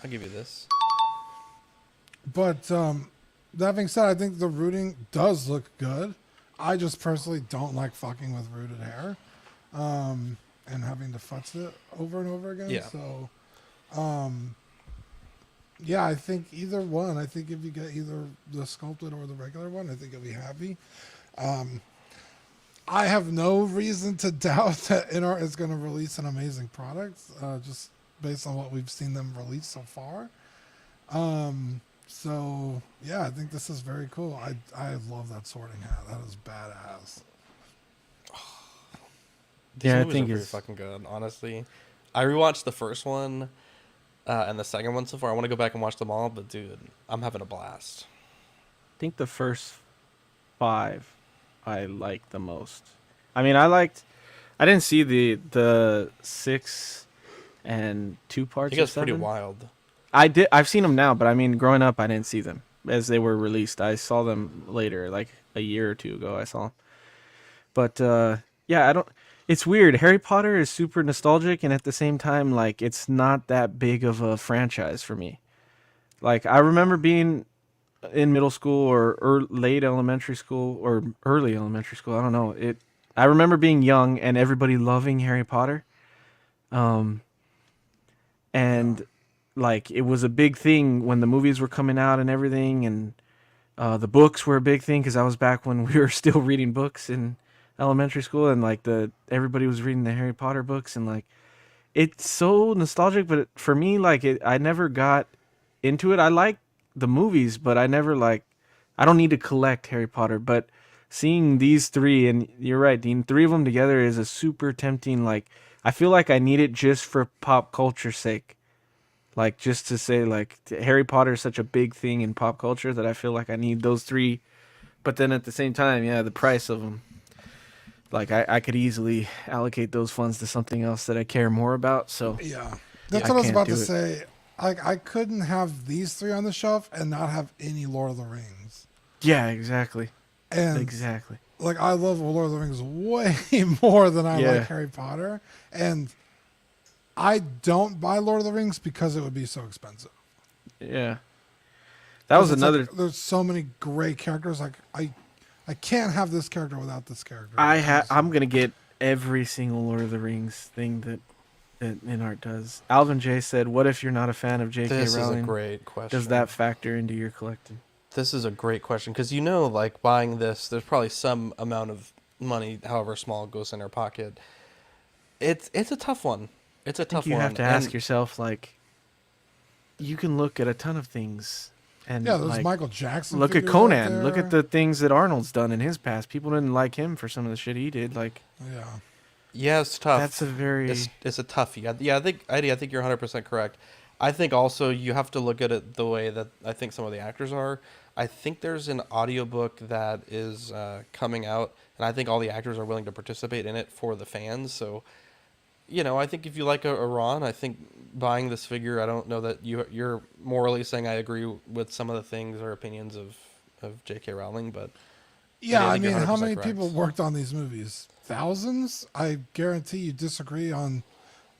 I'll give you this. But that being said, I think the rooting does look good. I just personally don't like fucking with rooted hair, and having to futz it over and over again. Yeah. So, yeah, I think either one. I think if you get either the sculpted or the regular one, I think you'll be happy. I have no reason to doubt that Inart is going to release an amazing product, just based on what we've seen them release so far. So yeah, I think this is very cool. I love that sorting hat. That is badass. These Yeah, I movies think are pretty it's fucking good. Honestly, I rewatched the first one, and the second one so far. I want to go back and watch them all, but dude, I'm having a blast. I think the first 5 I liked the most. I mean, I didn't see the 6 and 2 parts. I think of it's pretty 7. wild. I've seen them now, but I mean, growing up, I didn't see them as they were released. I saw them later, like a year or 2 ago. I saw them. But yeah, I don't. It's weird. Harry Potter is super nostalgic, and at the same time, like, it's not that big of a franchise for me. Like, I remember being in middle school or late elementary school or early elementary school. I don't know. I remember being young and everybody loving Harry Potter. And like, it was a big thing when the movies were coming out and everything, and the books were a big thing because I was back when we were still reading books in elementary school, and like everybody was reading the Harry Potter books, and like, it's so nostalgic. But for me, like, I never got into it. I like the movies, but I never I don't need to collect Harry Potter. But seeing these 3, and you're right, Dean, 3 of them together is a super tempting. Like, I feel like I need it just for pop culture's sake. Like, just to say, like, Harry Potter is such a big thing in pop culture that I feel like I need those 3. But then at the same time, yeah, the price of them. Like, I could easily allocate those funds to something else that I care more about. So yeah, that's what I was about to say. Like, I couldn't have these 3 on the shelf and not have any Lord of the Rings. Yeah, exactly. And exactly. Like, I love Lord of the Rings way more than I like Harry Potter. And I don't buy Lord of the Rings because it would be so expensive. Yeah. That was another... Like, there's so many great characters. Like, I can't have this character without this character. I'm going to get every single Lord of the Rings thing that Inart does. Alvin J said, what if you're not a fan of J.K. Rowling? This is a great question. Does that factor into your collecting? This is a great question because, like, buying this, there's probably some amount of money, however small, goes in our pocket. It's a tough one. It's a tough one. You have to ask yourself, like, you can look at a ton of things. And yeah, there's like, Michael Jackson. Look at Conan. Look at the things that Arnold's done in his past. People didn't like him for some of the shit he did. Like, yeah, it's tough. That's a very... It's a toughie. Yeah, I think you're 100% correct. I think also you have to look at it the way that I think some of the actors are. I think there's an audiobook that is coming out, and I think all the actors are willing to participate in it for the fans. So, I think if you like a Ron, I think buying this figure, I don't know that you're morally saying I agree with some of the things or opinions of J.K. Rowling, but... Yeah, I mean, how many people worked on these movies? Thousands? I guarantee you disagree on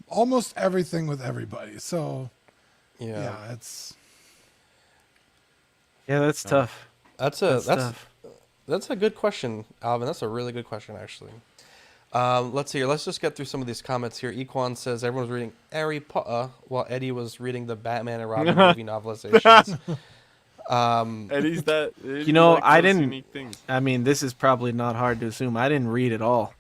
almost everything with everybody. So, yeah it's... Yeah, that's tough. That's a good question, Alvin. That's a really good question, actually. Let's see here. Let's just get through some of these comments here. Equan says everyone's reading Harry Potter while Eddie was reading the Batman and Robin movie novelizations. Eddie's that. I didn't. I mean, this is probably not hard to assume. I didn't read at all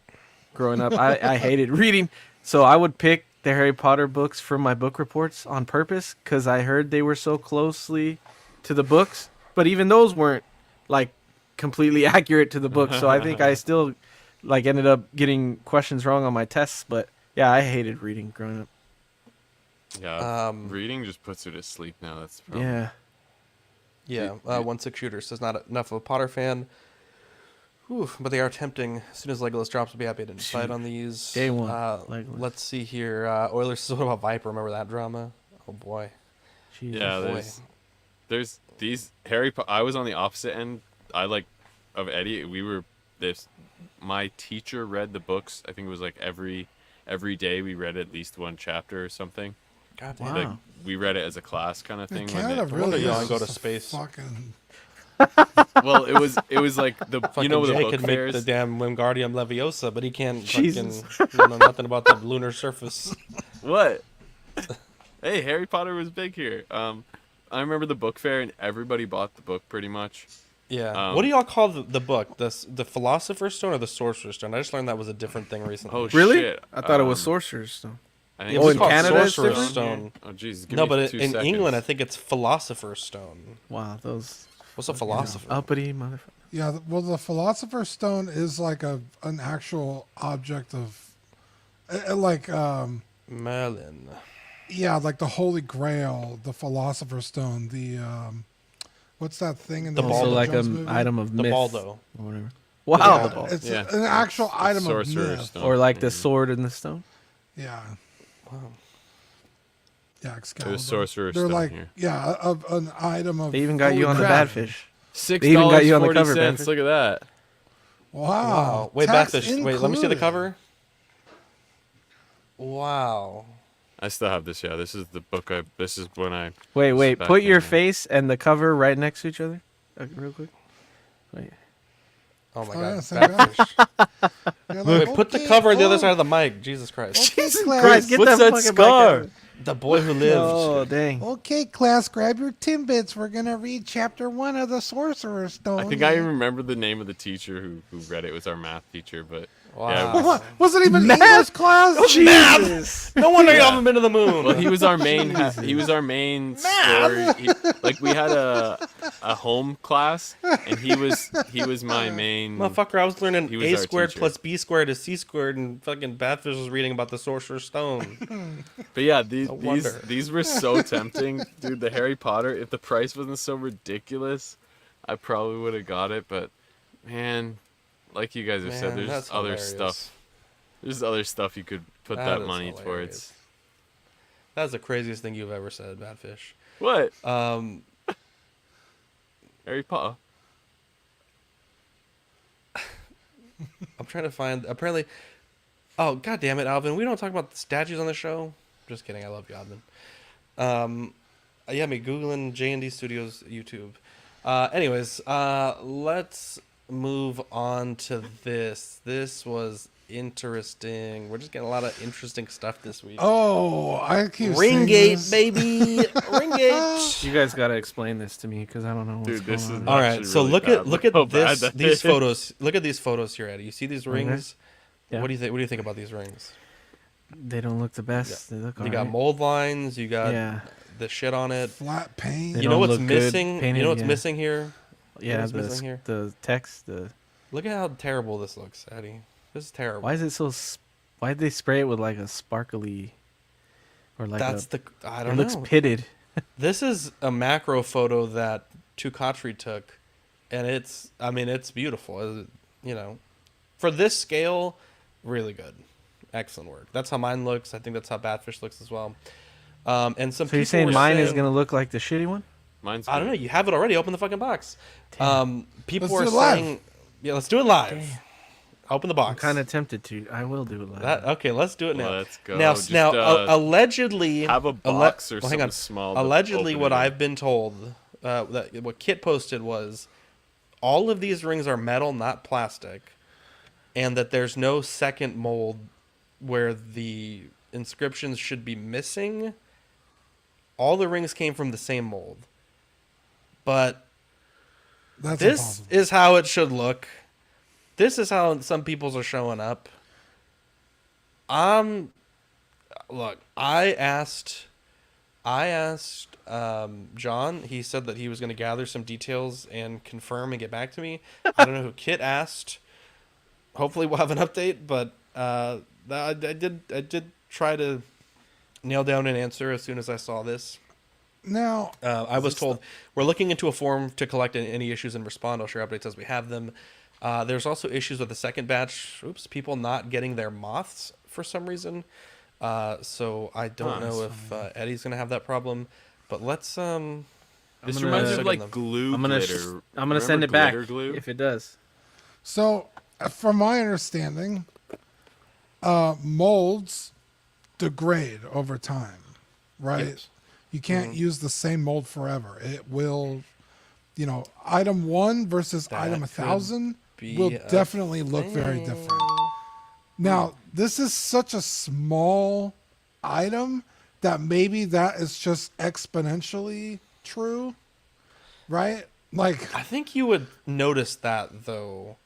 growing up. I hated reading, so I would pick the Harry Potter books for my book reports on purpose because I heard they were so closely to the books. But even those weren't like completely accurate to the book. So I think I still ended up getting questions wrong on my tests. But yeah, I hated reading growing up. Yeah, reading just puts her to sleep now. That's the problem. Yeah. 1-6 Shooter says not enough of a Potter fan. Whew, but they are tempting. As soon as Legolas drops, I'll be happy to decide on these. Day one. Let's see here. Oilers says, what about Viper? Remember that drama? Oh boy. Jesus. Yeah, there's these I was on the opposite end. Of Eddie. My teacher read the books. I think it was like every day we read at least one chapter or something. God damn. Like, we read it as a class kind of thing. Canada really is go to space. Fucking... Well, it was like the fucking the Jay book could fairs. make the damn Wingardium Leviosa, but he can't Jesus. fucking know nothing about the lunar surface. What? Hey, Harry Potter was big here. I remember the book fair and everybody bought the book pretty much. Yeah. What do y'all call the book? The Philosopher's Stone or the Sorcerer's Stone? I just learned that was a different thing recently. Oh, really? Shit. I thought it was Sorcerer's Stone. I think in called Canada, it's Sorcerer's Stone. Oh, jeez. No, but in England, I think it's Philosopher's Stone. Wow, those... What's a philosopher? Uppity motherfucker. Yeah, well, the Philosopher's Stone is like an actual object of... Merlin. Yeah, like the Holy Grail, the Philosopher's Stone, the what's that thing in the Also like Jones an movie? item of The myth Baldo. or whatever. Wow, Yeah, the Baldo. it's an actual item of Sorcerer's myth. Stone. Or like the sword in the stone. Yeah. Wow. Yeah, Excalibur. There's Sorcerer's They're Stone like, here. yeah, an item of. They even got you holy on the crap. Badfish. $6 They even got you on the cover, 40 cents. Badfish. Look at that. Wow. Wait, Tax Badfish. Wait, let me see the included. cover. Wow. I still have this. Yeah, this is the book. This is when I. Wait, was back put your in- face and the cover right next to each other. Okay, real quick. Wait. Oh my Oh, god. yeah, same guy. Badfish. You're Wait, like, put the okay, cover on the other oh, side of the mic. Jesus Christ. Okay, class. Christ, get What's that that fucking mic scar? out. The boy who lived. Oh, dang. Okay, class, grab your Timbits. We're gonna read chapter 1 of the Sorcerer's Stone. I think I remember the name of the teacher who read it. It was our math teacher, but Wow. yeah, it was- What? Was it even English class? Jesus. No wonder you haven't been to the moon. well, he was our main. He was our main story. Like we had a home class, and he was my main. Motherfucker, I was learning He was a our squared teacher. plus b squared is c squared, and fucking Badfish was reading about the Sorcerer's Stone. But yeah, these No wonder. these were so tempting, dude. The Harry Potter. If the price wasn't so ridiculous, I probably would have got it. But man, like you guys have said, Man, there's that's other hilarious. stuff. There's other stuff you could put that is money hilarious. towards. That's the craziest thing you've ever said, Badfish. What? Harry Potter. I'm trying to find. Apparently, oh god damn it, Alvin! We don't talk about the statues on the show. Just kidding. I love you, Alvin. Yeah, me googling J&D Studios YouTube. Anyways, let's move on to this. This was interesting. We're just getting a lot of interesting stuff this week. Oh, I keep saying Ringgate, this. baby, Ringgate. You guys got to explain this to me because I don't know what's Dude, this going is on. All right, actually so really look bad. at look at How bad this that these is. photos. Look at these photos here, Eddie. You see these rings? Yeah. What do you think? What do you think about these rings? They don't look the best. They look You all got right. mold lines. You got Yeah. the shit on it. Flat paint. They You know don't what's look good missing? painted, You know what's yeah. missing here? You know Yeah, what's missing here? the text. Look at how terrible this looks, Eddie. This is terrible. Why is it so? Why did they spray it with like a sparkly? Or like That's I don't it know. looks pitted. This is a macro photo that Tukatri took, and it's beautiful. You know, for this scale, really good, excellent work. That's how mine looks. I think that's how Badfish looks as well. And some. So you're people saying were mine is saying- gonna look like the shitty one? Mine's. I don't know. good. You have it already. Open the fucking box. People Let's are do it live. saying, "Yeah, let's do it live." Open the box. I'm kind of tempted to. I will do it live. Okay, let's do it now. Let's go. Now, Just, allegedly, have a box or something small to Allegedly, open what it in. I've been told, what Kit posted was, all of these rings are metal, not plastic, and that there's no second mold where the inscriptions should be missing. All the rings came from the same mold, but That's this impossible. is how it should look. This is how some people's are showing up. Look, I asked John. He said that he was going to gather some details and confirm and get back to me. I don't know who Kit asked. Hopefully we'll have an update, but I did try to nail down an answer as soon as I saw this. Now, I was told we're looking into a form to collect any issues and respond. I'll share updates as we have them. There's also issues with the second batch. People not getting their moths for some reason. So I don't know if Eddie's gonna have that problem. But let's This gonna- reminds me of Look at like them. glue I'm gonna glitter. I'm gonna send Remember it back glitter glue? if it does. so from my understanding, molds degrade over time, right? Yes. You can't use the same mold forever. It will, item 1 versus That item could 1,000 be will a definitely look very different. Now, this is such a small item that maybe that is just exponentially true, right? Like, I think you would notice that though.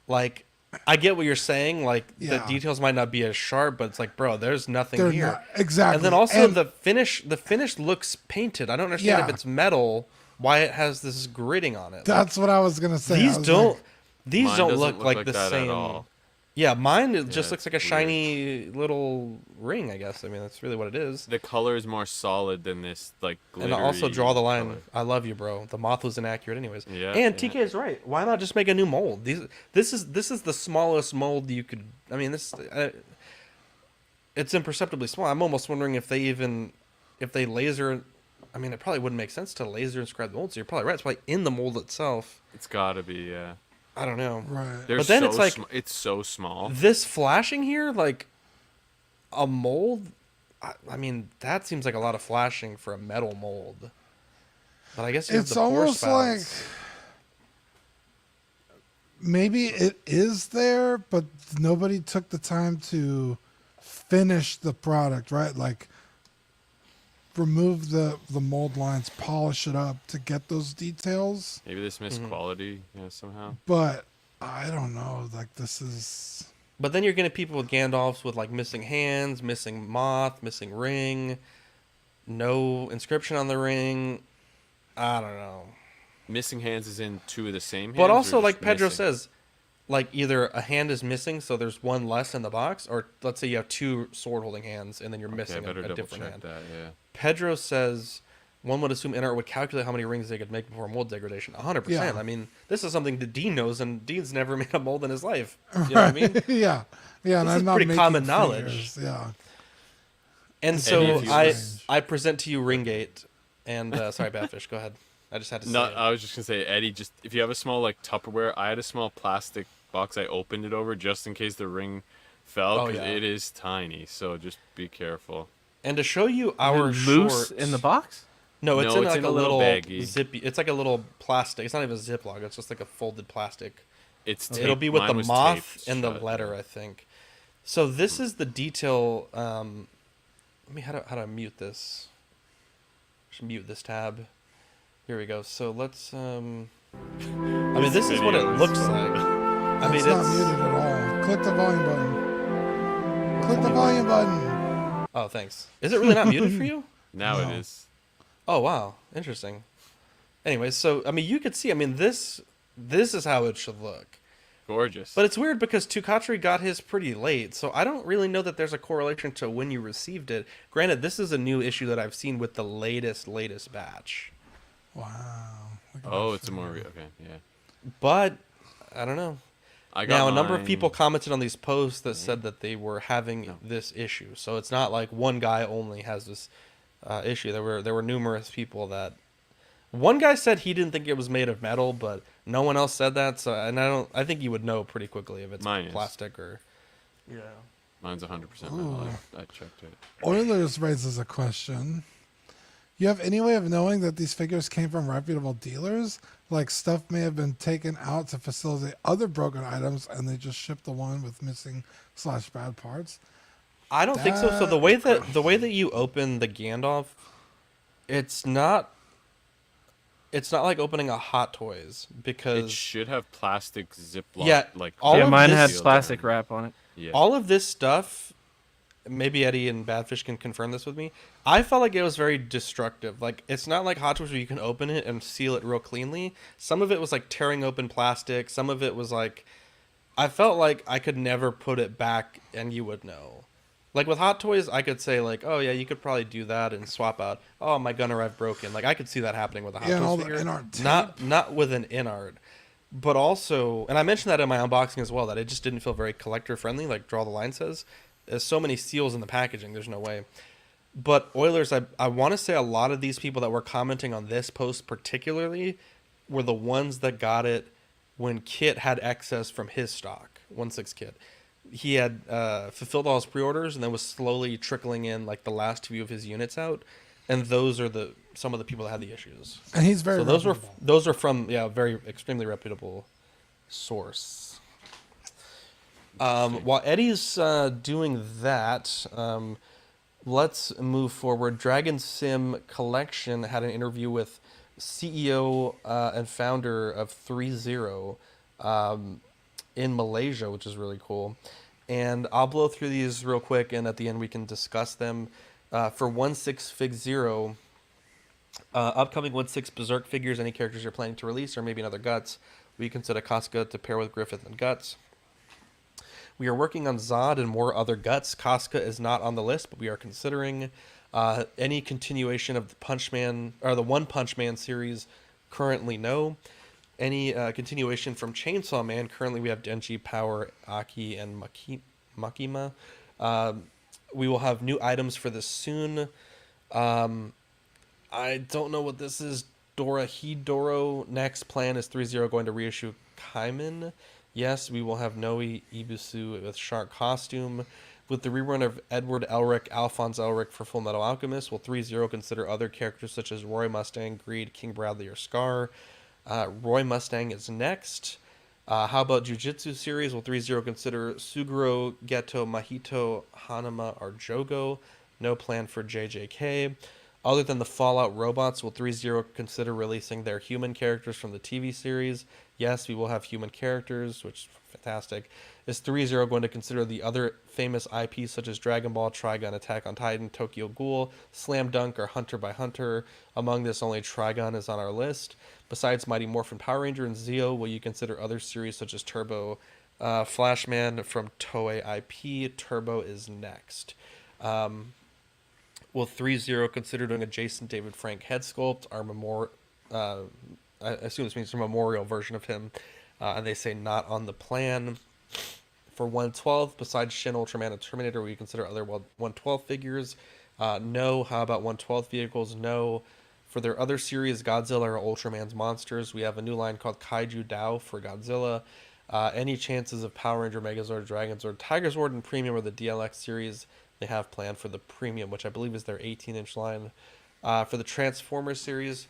Like, I get what you're saying. Like, Yeah. the details might not be as sharp, but it's like, bro, there's nothing They're here. not- exactly. And then also And- the finish looks painted. I don't understand if Yeah. it's metal, why it has this gritting on it. that's what I was gonna say. These I was don't. like, These Mine don't doesn't look like the that same. at all. Yeah, mine it just Yeah, looks like a it's shiny little ring, I guess. I mean, that's really what it is. The color is more solid than this, like, glittery And also draw the line. color. I love you, bro. The moth was inaccurate, anyways. Yeah, And yeah. TK is right. Why not just make a new mold? This is the smallest mold you could. I mean, it's imperceptibly small. I'm almost wondering if they laser. I mean, it probably wouldn't make sense to laser inscribe the mold. So you're probably right. It's probably in the mold itself. It's gotta be, yeah. I don't know. Right. But then it's like it's so small. this flashing here, like a mold. I mean, that seems like a lot of flashing for a metal mold. But I guess It's almost like maybe it is there, but nobody took the time to finish the product, right? Like remove the mold lines, polish it up to get those details. Maybe this missed quality, somehow. But I don't know. Like this is. But then you're getting people with Gandalfs with like missing hands, missing moth, missing ring, no inscription on the ring. I don't know. Missing hands is in two of the same hands. But or also, just like Pedro missing? says, like either a hand is missing, so there's one less in the box, or let's say you have two sword holding hands and then you're missing better a double different check hand. that, yeah. Pedro says one would assume Inart would calculate how many rings they could make before mold degradation. 100%. Yeah. I mean, this is something that Dean knows, and Dean's never made a mold in his life. You know what I mean? Yeah. Yeah, and This I'm is not pretty making common figures. knowledge. Yeah. And It's so very I present to you Ringgate, and sorry, Badfish, go ahead. I just had to say it. I was just gonna say, Eddie, just if you have a small like Tupperware, I had a small plastic box. I opened it over just in case the ring fell, Oh, because yeah. it is tiny. So just be careful. And to show you our loose shorts in the box? No, it's No, in it's like in a a little little baggie. zippy. It's like a little plastic. It's not even a Ziploc. It's just like a folded plastic. It's It'll taped. be with Mine the was moth taped and the shut, letter, I think. So this is the detail. Let me how do I mute this? Should mute this tab. Here we go. So let's. I mean, this is what it looks like. I mean, It's not muted at all. Click the volume button. Click the volume button. Oh, thanks. Is it really not muted for you? Now No. it is. Oh wow, interesting. Anyways, so I mean, you could see. I mean, this is how it should look. Gorgeous. But it's weird because Tukatri got his pretty late, so I don't really know that there's a correlation to when you received it. Granted, this is a new issue that I've seen with the latest batch. Wow. Oh, it's a more okay, yeah. But I don't know. I got Now, a number of mine. people commented on these posts that said that they were having this issue. So it's not like one guy only has this issue. There were numerous people that. One guy said he didn't think it was made of metal, but no one else said that. So, and I think you would know pretty quickly if it's Mine is. plastic or. Yeah. Mine's 100% metal. I checked it. Oilers raises a question. You have any way of knowing that these figures came from reputable dealers? Like stuff may have been taken out to facilitate other broken items, and they just shipped the one with missing / bad parts. I don't think so. So the way that you open the Gandalf, it's not like opening a Hot Toys because It should have plastic Ziploc. Yeah, like all Yeah, of mine this- had plastic wrap on it. Yeah. all of this stuff. Maybe Eddie and Badfish can confirm this with me. I felt like it was very destructive. Like it's not like Hot Toys where you can open it and seal it real cleanly. Some of it was like tearing open plastic. Some of it was like, I felt like I could never put it back and you would know. Like with Hot Toys, I could say like, oh yeah, you could probably do that and swap out. Oh, my gun arrived broken. Like I could see that happening with a Hot Yeah, and all Toys the figure. Inart tape. Not with an Inart, but also, and I mentioned that in my unboxing as well, that it just didn't feel very collector friendly. Like Draw the Line says, there's so many seals in the packaging. There's no way. But Oilers, I want to say a lot of these people that were commenting on this post particularly were the ones that got it when Kit had excess from his stock. 1/6 Kit. He had fulfilled all his pre-orders and then was slowly trickling in like the last few of his units out, and those are some of the people that had the issues. And he's very so those reputable. were from very extremely reputable source. While Eddie's doing that, let's move forward. Dragon Sim Collection had an interview with CEO and founder of 3.0 in Malaysia, which is really cool. And I'll blow through these real quick, and at the end we can discuss them. For 1/6 Fig Zero, upcoming 1/6 Berserk figures, any characters you're planning to release, or maybe another Guts, we consider Casca to pair with Griffith and Guts. We are working on Zod and more other guts. Casca is not on the list, but we are considering any continuation of the Punch Man or the One Punch Man series. Currently, no. Any continuation from Chainsaw Man? Currently, we have Denji, Power, Aki, and Makima. We will have new items for this soon. I don't know what this is. Dorohedoro. Next plan is 3-0 going to reissue Kaiman. Yes, we will have Noe Ibusu with shark costume. With the rerun of Edward Elric, Alphonse Elric for Full Metal Alchemist, will 3-0 consider other characters such as Roy Mustang, Greed, King Bradley, or Scar? Roy Mustang is next. How about Jujutsu series? Will 3-0 consider Suguro, Geto, Mahito, Hanama, or Jogo? No plan for JJK. Other than the Fallout robots, will 3-0 consider releasing their human characters from the TV series? Yes, we will have human characters, which is fantastic. Is 3-0 going to consider the other famous IPs such as Dragon Ball, Trigun, Attack on Titan, Tokyo Ghoul, Slam Dunk, or Hunter x Hunter? Among this, only Trigun is on our list. Besides Mighty Morphin Power Ranger and Zeo, will you consider other series such as Turbo, Flashman from Toei IP? Turbo is next. Will 3-0 consider doing a Jason David Frank head sculpt? I assume this means a memorial version of him. And they say not on the plan. For 112, besides Shin, Ultraman, and Terminator, will you consider other 112 figures? No. How about 112 vehicles? No. For their other series, Godzilla or Ultraman's monsters, we have a new line called Kaiju Dao for Godzilla. Any chances of Power Ranger, Megazord, Dragonzord, Tigerzord, and Premium or the DLX series they have planned for the Premium, which I believe is their 18-inch line. For the Transformers series,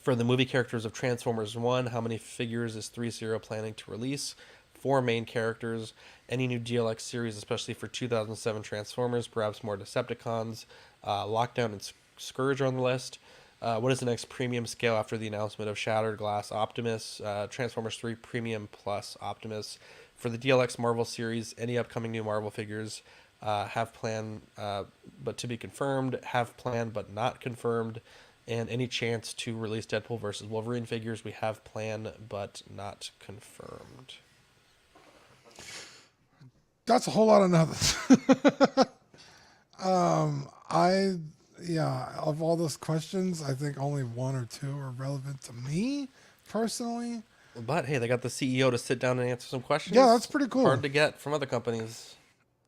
for the movie characters of Transformers 1, how many figures is 3-0 planning to release? 4 main characters. Any new DLX series, especially for 2007 Transformers, perhaps more Decepticons. Lockdown and Scourge are on the list. What is the next premium scale after the announcement of Shattered Glass Optimus? Transformers 3 Premium Plus Optimus. For the DLX Marvel series, any upcoming new Marvel figures have planned but to be confirmed, have planned but not confirmed, and any chance to release Deadpool versus Wolverine figures we have planned but not confirmed. That's a whole lot of nothing. Of all those questions, I think only 1 or 2 are relevant to me personally. But hey, they got the CEO to sit down and answer some questions. Yeah, that's pretty cool. Hard to get from other companies.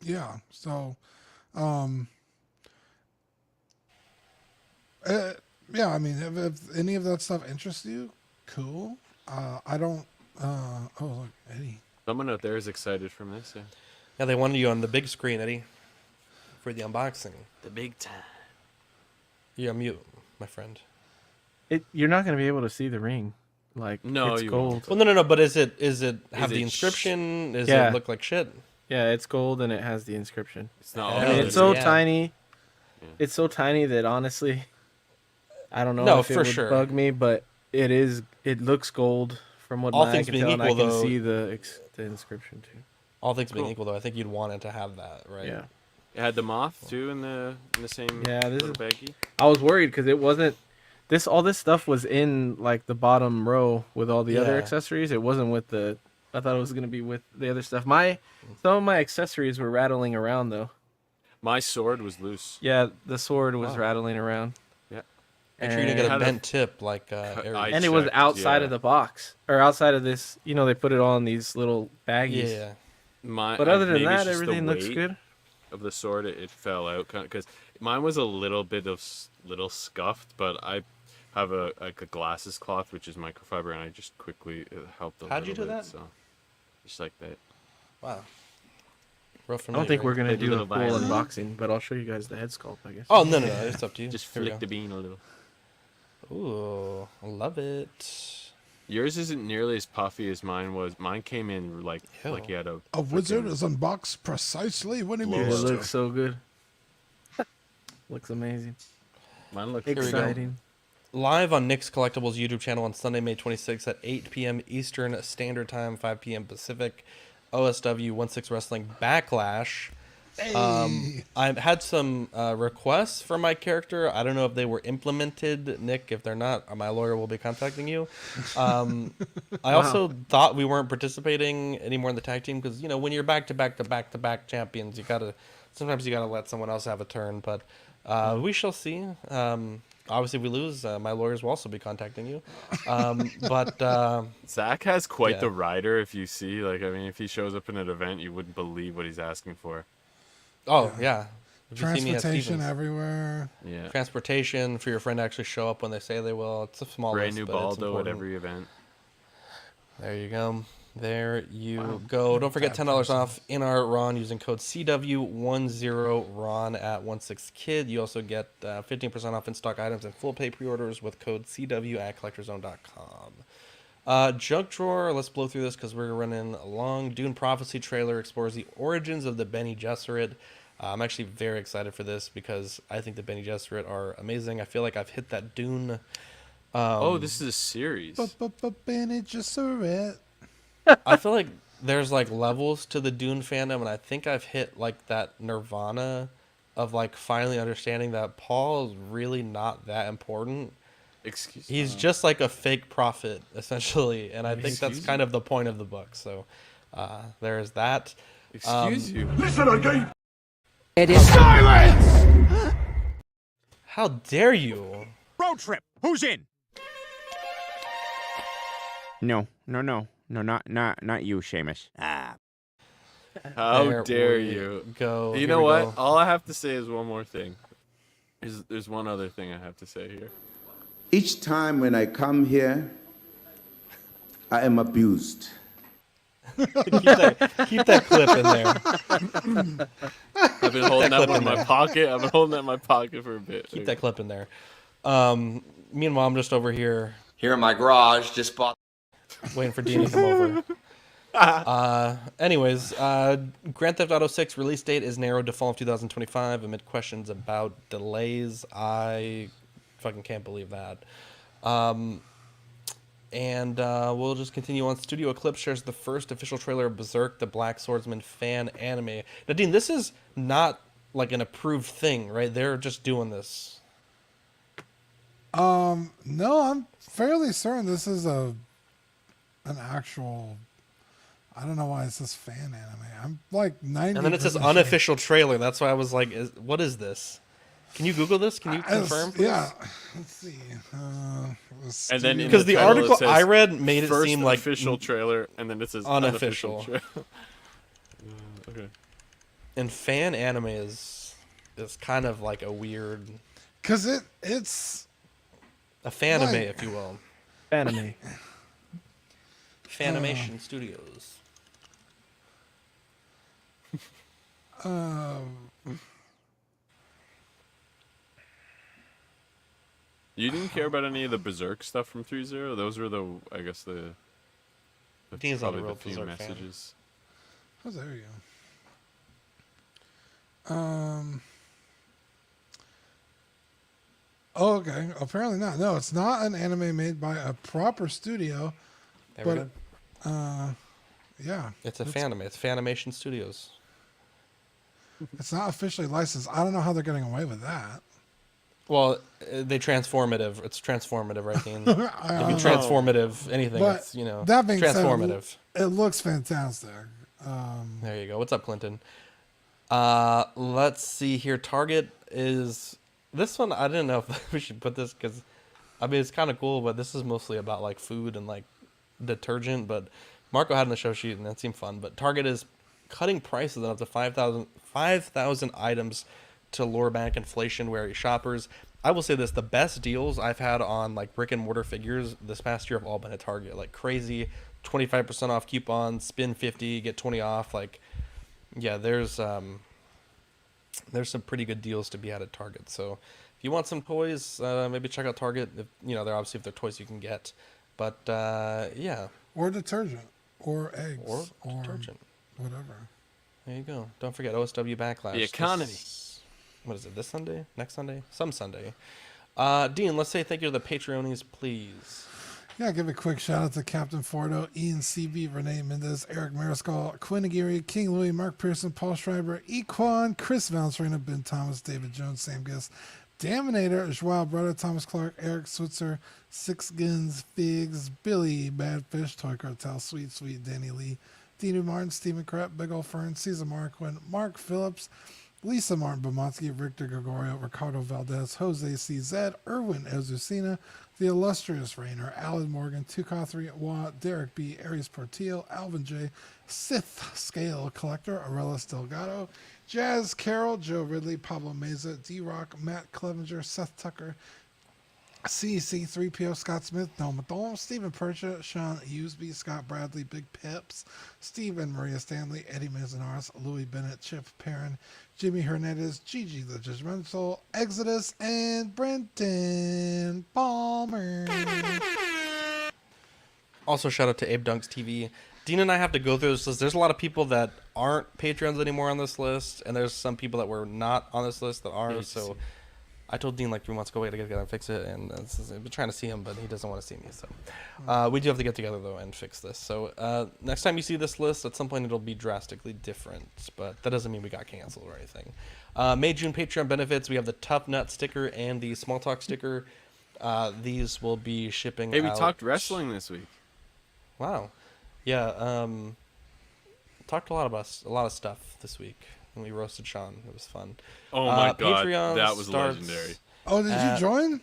Yeah. So, yeah, I mean, if any of that stuff interests you, cool. I don't. Oh, look, Eddie. Someone out there is excited from this. Yeah. Yeah, they wanted you on the big screen, Eddie, for the unboxing. The big time. You're on mute, my friend. You're not going to be able to see the ring. Like, no, it's you gold. Well, no. But is it have the inscription? Does it look like shit? Yeah, it's gold and it has the inscription. It's not. I mean, it's so tiny. Yeah. It's so tiny that honestly, I don't know if it would bug me, but it is. It looks gold from what I can tell, and I can see the inscription too. All things being equal, though, I think you'd want it to have that, right? Yeah. It had the moth too in the same little baggie. I was worried because it wasn't. All this stuff was in like the bottom row with all the other accessories. It wasn't with the. I thought it was gonna be with the other stuff. Some of my accessories were rattling around though. My sword was loose. Yeah, the sword was rattling around. Yeah. Make sure you didn't get a bent tip like and it was outside of the box or outside of this. You know, they put it all in these little baggies. Yeah. But other than that, everything looks good. Of the sword, it fell out because mine was a little bit of scuffed, but I have a glasses cloth which is microfiber, and I just quickly helped a How'd you do bit, that? So just like that. Wow. I don't think we're gonna do a full unboxing, but I'll show you guys the head sculpt, I guess. Oh no, it's up to you. Just flick the bean a little. Ooh, I love it. Yours isn't nearly as puffy as mine was. Mine came in like you had a wizard is unboxed precisely when he moves. It looks so good. Looks amazing. Mine looks exciting. Live on Nick's Collectibles YouTube channel on Sunday, May 26th at 8 p.m. Eastern Standard Time, 5 p.m. Pacific. OSW 16 Wrestling Backlash. I've had some requests for my character. I don't know if they were implemented, Nick. If they're not, my lawyer will be contacting you. I also thought we weren't participating anymore in the tag team because when you're back to back champions, sometimes you gotta let someone else have a turn. But we shall see. Obviously, if we lose, my lawyers will also be contacting you. But Zach has quite the rider. If you see, if he shows up in an event, you wouldn't believe what he's asking for. Oh yeah. Transportation everywhere. Yeah. Transportation for your friend to actually show up when they say they will. It's a small Brand list, new but it's Baldo at important. every event. There you go. There you go. Don't forget $10 off Inart Ron using code CW10Ron at 16kid. You also get 15% off in stock items and full pay pre-orders with code CW at collectorzone.com. Junk drawer. Let's blow through this because we're running along. Dune Prophecy trailer explores the origins of the Bene Gesserit. I'm actually very excited for this because I think the Bene Gesserit are amazing. I feel like I've hit that Dune. This is a series. Bene Gesserit. I feel like there's levels to the Dune fandom, and I think I've hit that nirvana of finally understanding that Paul is really not that important. He's just a fake prophet, essentially, and I think that's kind of the point of the book. So there's that. Excuse you. Listen again. It is silence. How dare you? Road trip. Who's in? No, not you, Seamus. How dare you? Go. You know what? All I have to say is one more thing. There's one other thing I have to say here. Each time when I come here, I am abused. keep that clip in there. I've been holding that one in my pocket. I've been holding that in my pocket for a bit. Keep that clip in there. Meanwhile, I'm just over here. Here in my garage, just bought. Waiting for Dean to come over. Anyways, Grand Theft Auto 6 release date is narrowed to fall of 2025 amid questions about delays. I fucking can't believe that. And we'll just continue on. Studio Eclipse shares the first official trailer of Berserk, the Black Swordsman fan anime. Now, Dean, this is not an approved thing, right? They're just doing this. No, I'm fairly certain this is an actual. I don't know why it says fan anime. I'm 90. And then it says unofficial trailer. That's why I was like, what is this? Can you Google this? Can you confirm? Yeah. Let's see. And then because the article I read made it seem like official trailer, and then it says unofficial. Okay. And fan anime is kind of a weird. Because it's a fanime, if you will. Fanime. Fanimation Studios. You didn't care about any of the Berserk stuff from 3.0? Those were the Dean's not a real few Berserk messages. Oh, there you go. Oh, okay. Apparently not. No, it's not an anime made by a proper studio. There we go. Yeah. It's a fanime. It's Fanimation Studios. It's not officially licensed. I don't know how they're getting away with that. Well, they transformative. It's transformative, right, Dean? If you transformative anything, but it's that being transformative. Said, it looks fantastic. There you go. What's up, Clinton? Let's see here. Target is this one. I didn't know if we should put this because, it's kind of cool, but this is mostly about food and detergent. But Marco had in the show sheet, and that seemed fun. But Target is cutting prices on up to 5,000 items to lure back inflation-wary shoppers. I will say this: the best deals I've had on brick and mortar figures this past year have all been at Target. Crazy 25% off coupons, spin 50, get 20 off. There's some pretty good deals to be had at Target. So if you want some toys, maybe check out Target. They're obviously if they're toys you can get, but yeah. Or detergent, or eggs, or detergent, whatever. There you go. Don't forget OSW Backlash. The economy. What is it? This Sunday? Next Sunday? Some Sunday. Dean, let's say thank you to the Patreonies, please. Yeah, give a quick shout out to Captain Fordo, Ian CB, Renee Mendez, Eric Mariscal, Quinn Aguirre, King Louis, Mark Pearson, Paul Schreiber, Equan, Chris Valencerino, Ben Thomas, David Jones, Sam Guest, Daminator, Joao Brother, Thomas Clark, Eric Switzer, Six Gins, Figs, Billy, Badfish, Toy Cartel, Sweet Sweet, Danny Lee, Dinu Martin, Stephen Krepp, Big Ol' Fern, Cesar Marquin, Mark Phillips, Lisa Martin Bomatsky, Victor Gregorio, Ricardo Valdez, Jose CZ, Erwin Ezucina, the illustrious Rainer, Alan Morgan, Tukathri Watt, Derek B, Aries Portillo, Alvin J, Sith Scale Collector, Arelis Delgado, Jazz Carroll, Joe Ridley, Pablo Meza, D-Rock, Matt Clevenger, Seth Tucker, CC3PO, Scott Smith, Dom Dom, Stephen Percha, Sean Usby, Scott Bradley, Big Pips, Stephen Maria Stanley, Eddie Mazanares, Louis Bennett, Chip Perrin, Jimmy Hernandez, Gigi the Judgmental, Exodus, and Brenton Palmer. Also, shout out to Abe Dunks TV. Dean and I have to go through this list. There's a lot of people that aren't Patreons anymore on this list, and there's some people that were not on this list that are. So I told Dean like 3 months ago, we got to get together and fix it. And I've been trying to see him, but he doesn't want to see me. So we do have to get together, though, and fix this. So next time you see this list, at some point it'll be drastically different. But that doesn't mean we got canceled or anything. May, June Patreon benefits. We have the Tough Nut sticker and the Small Talk sticker. These will be shipping Hey, we out. talked wrestling this week. Wow. Yeah, talked a lot of stuff this week, and we roasted Sean. It was fun. Oh my god, Patreon that was starts legendary. Oh, did you join?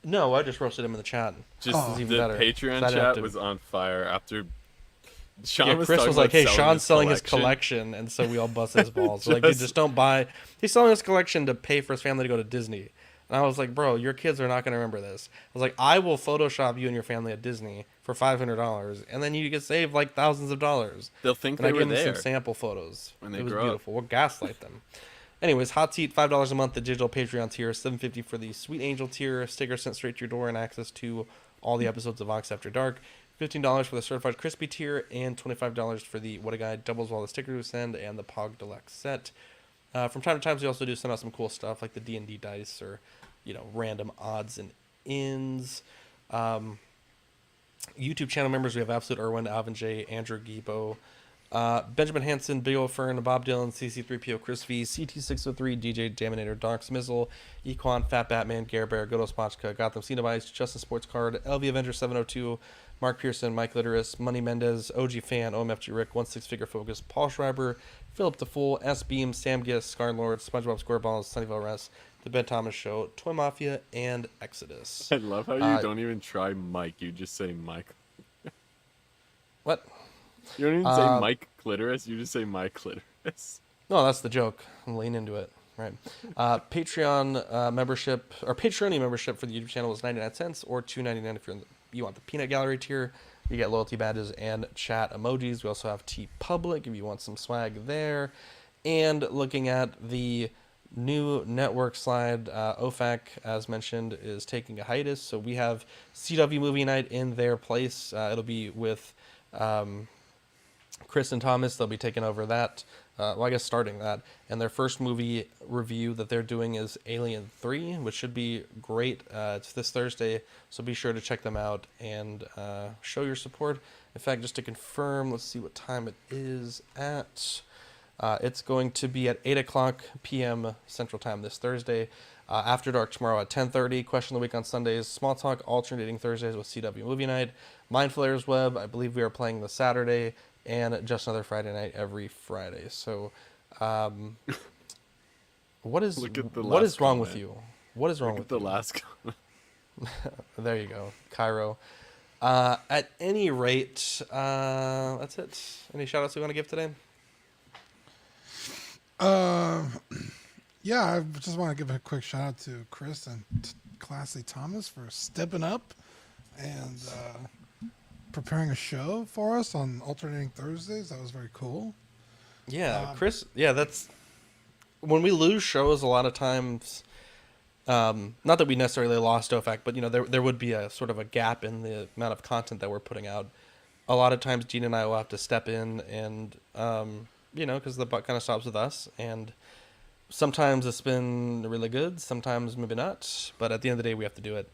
No, I just roasted him in the chat. Just the Patreon chat was on fire after Sean was Chris talking was like, about "Hey, Sean's selling his collection," and so we all busted his balls. Like, dude, just don't buy. He's selling his collection to pay for his family to go to Disney. And I was like, bro, your kids are not going to remember this. I was like, I will Photoshop you and your family at Disney for $500, and then you get saved like thousands of dollars. They'll think and they I were gave them there some sample photos. when they it was grow beautiful. We'll gaslight them. Anyways, Hot Seat, $5 a month, the digital Patreon tier, $7.50 for the Sweet Angel tier, sticker sent straight to your door, and access to all the episodes of Vox After Dark. $15 for the Certified Crispy tier, and $25 for the What a Guy doubles all the stickers we send, and the Pog Deluxe set. From time to time, we also do send out some cool stuff like the D&D dice or random odds and ends. YouTube channel members, we have Absolute Irwin, Alvin J, Andrew Gibo, Benjamin Hansen, Big Ol' Fern, Bob Dylan, CC3PO, Chris V, CT603, DJ Daminator, Dark Smizzle, Equan, Fat Batman, Gare Bear, Godos Spotchka, Gotham Cenobites, Justin Sports Card, LV Avenger 702, Mark Pearson, Mike Litteris, Money Mendez, OG Fan, OMFG Rick, 16 Figure Focus, Paul Schreiber, Philip the Fool, S Beam, Sam Giss, Scar Lord, SpongeBob SquareBalls, Sunnyvale Rest, The Ben Thomas Show, Toy Mafia, and Exodus. I love how you don't even try Mike. You just say Mike. What? You don't even say Mike Clitoris. You just say Mike Clitoris. No, that's the joke. I'm leaning into it. Right. Patreon membership, or Patreon membership for the YouTube channel is 99 cents or $2.99 if you want the Peanut Gallery tier. You get loyalty badges and chat emojis. We also have TeePublic if you want some swag there. And looking at the new network slide, OFAC, as mentioned, is taking a hiatus. So we have CW Movie Night in their place. It'll be with Chris and Thomas. They'll be taking over that. Well, I guess starting that. And their first movie review that they're doing is Alien 3, which should be great. It's this Thursday, so be sure to check them out and show your support. In fact, just to confirm, let's see what time it is at. It's going to be at 8 o'clock p.m. Central Time this Thursday. After Dark tomorrow at 10:30. Question of the Week on Sundays. Small Talk alternating Thursdays with CW Movie Night. Mind Flayers Web, I believe we are playing this Saturday. And Just Another Friday Night every Friday. So, what is wrong with you? What is wrong with the last comment? There you go, Cairo. At any rate, that's it. Any shout outs we want to give today? Yeah, I just want to give a quick shout out to Chris and Classy Thomas for stepping up and preparing a show for us on alternating Thursdays. That was very cool. Yeah, Chris. Yeah, that's when we lose shows. A lot of times, not that we necessarily lost OFAC, but there would be a sort of a gap in the amount of content that we're putting out. A lot of times, Gene and I will have to step in and because the buck kind of stops with us, and sometimes it's been really good, sometimes maybe not, but at the end of the day, we have to do it.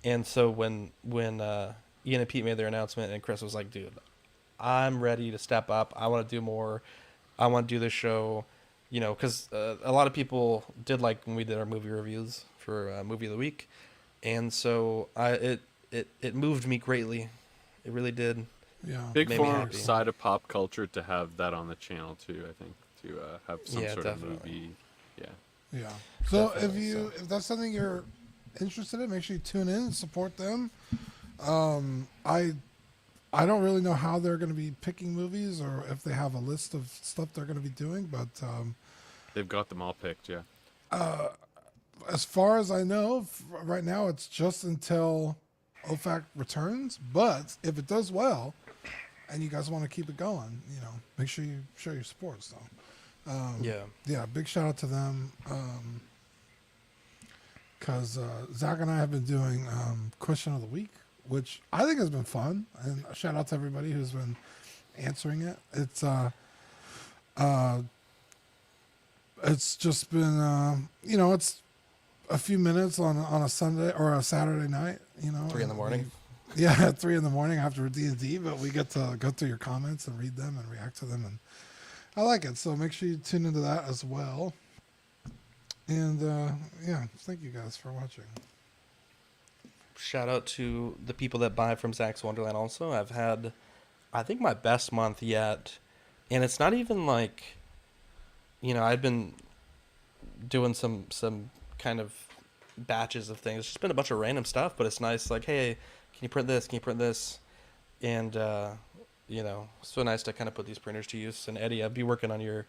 And so when Ian and Pete made their announcement, and Chris was like, "Dude, I'm ready to step up. I want to do more. I want to do this show." You know, because a lot of people did like when we did our movie reviews for Movie of the Week, and so it moved me greatly. It really did. Yeah, big form side of pop culture to have that on the channel too. I think to have some sort definitely. of movie. Yeah. Yeah. So if that's something you're interested in, make sure you tune in and support them. I don't really know how they're going to be picking movies or if they have a list of stuff they're going to be doing, but they've got them all picked. Yeah. As far as I know, right now it's just until OFAC returns. But if it does well, and you guys want to keep it going, you know, make sure you show your support. So, yeah, big shout out to them. Because Zach and I have been doing Question of the Week, which I think has been fun. And a shout out to everybody who's been answering it. It's just been, you know, it's a few minutes on a Sunday or a Saturday night, you know. 3 a.m. Yeah, at 3 a.m. after D&D, but we get to go through your comments and read them and react to them. And I like it. So make sure you tune into that as well. And yeah, thank you guys for watching. Shout out to the people that buy from Zach's Wonderland also. I've had, I think, my best month yet. And it's not even like, you know, I've been doing some kind of batches of things. It's just been a bunch of random stuff, but it's nice. Like, hey, can you print this? Can you print this? And, you know, so nice to kind of put these printers to use. And Eddie, I'll be working on your...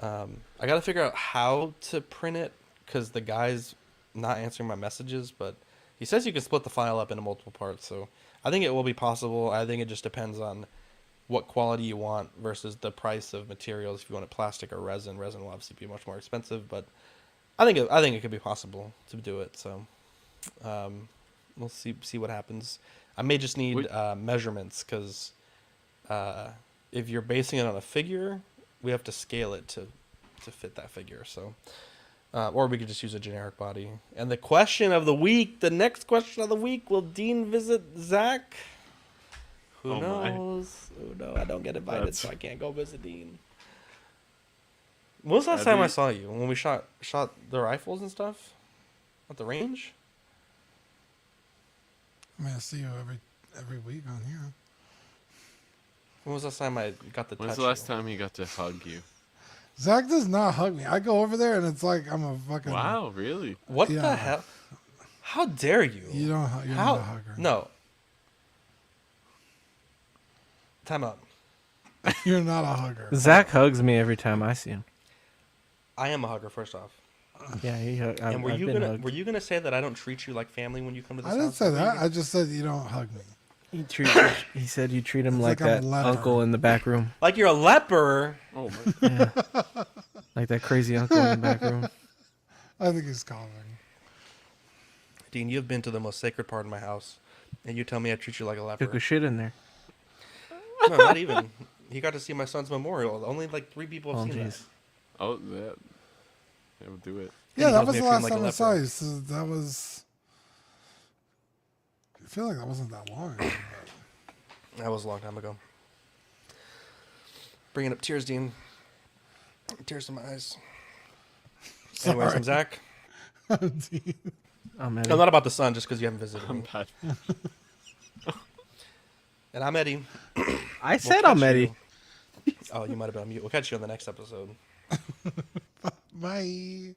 I got to figure out how to print it because the guy's not answering my messages, but he says you can split the file up into multiple parts. So I think it will be possible. I think it just depends on what quality you want versus the price of materials. If you want it plastic or resin will obviously be much more expensive, but I think it could be possible to do it. So we'll see what happens. I may just need measurements because if you're basing it on a figure, we have to scale it to fit that figure. So, or we could just use a generic body. And the question of the week, the next question of the week, will Dean visit Zach? Who knows? Oh no, I don't get invited, so I can't go visit Dean. When was the last time I saw you? When we shot the rifles and stuff at the range? I mean, I see you every week on here. When was the last time I got to touch you? When's the last time he got to hug you? Zach does not hug me. I go over there and it's like I'm a fucking... Wow, really? What the hell? How dare you? You're not a hugger. No. Time out. You're not a hugger. Zach hugs me every time I see him. I am a hugger, first off. Yeah, and were you gonna say that I don't treat you like family when you come to this house? I didn't say that. I just said you don't hug me. He said you treat him like that uncle in the back room. Like you're a leper. Oh my. Yeah. Like that crazy uncle in the back room. I think he's calming. Dean, you've been to the most sacred part of my house, and you tell me I treat you like a leper. Took a shit in there. No, not even. He got to see my son's memorial. Only like 3 people have seen that. Oh, that would do it. Yeah, that was the last time I saw you. So that was... I feel like that wasn't that long ago. That was a long time ago. Bringing up tears, Dean. Tears to my eyes. Anyways, I'm Zach. Dean. I'm Eddie. No, not about the sun, just because you haven't visited me. Bad. And I'm Eddie. I said I'm Eddie. Oh, you might have been on mute. We'll catch you on the next episode. Bye.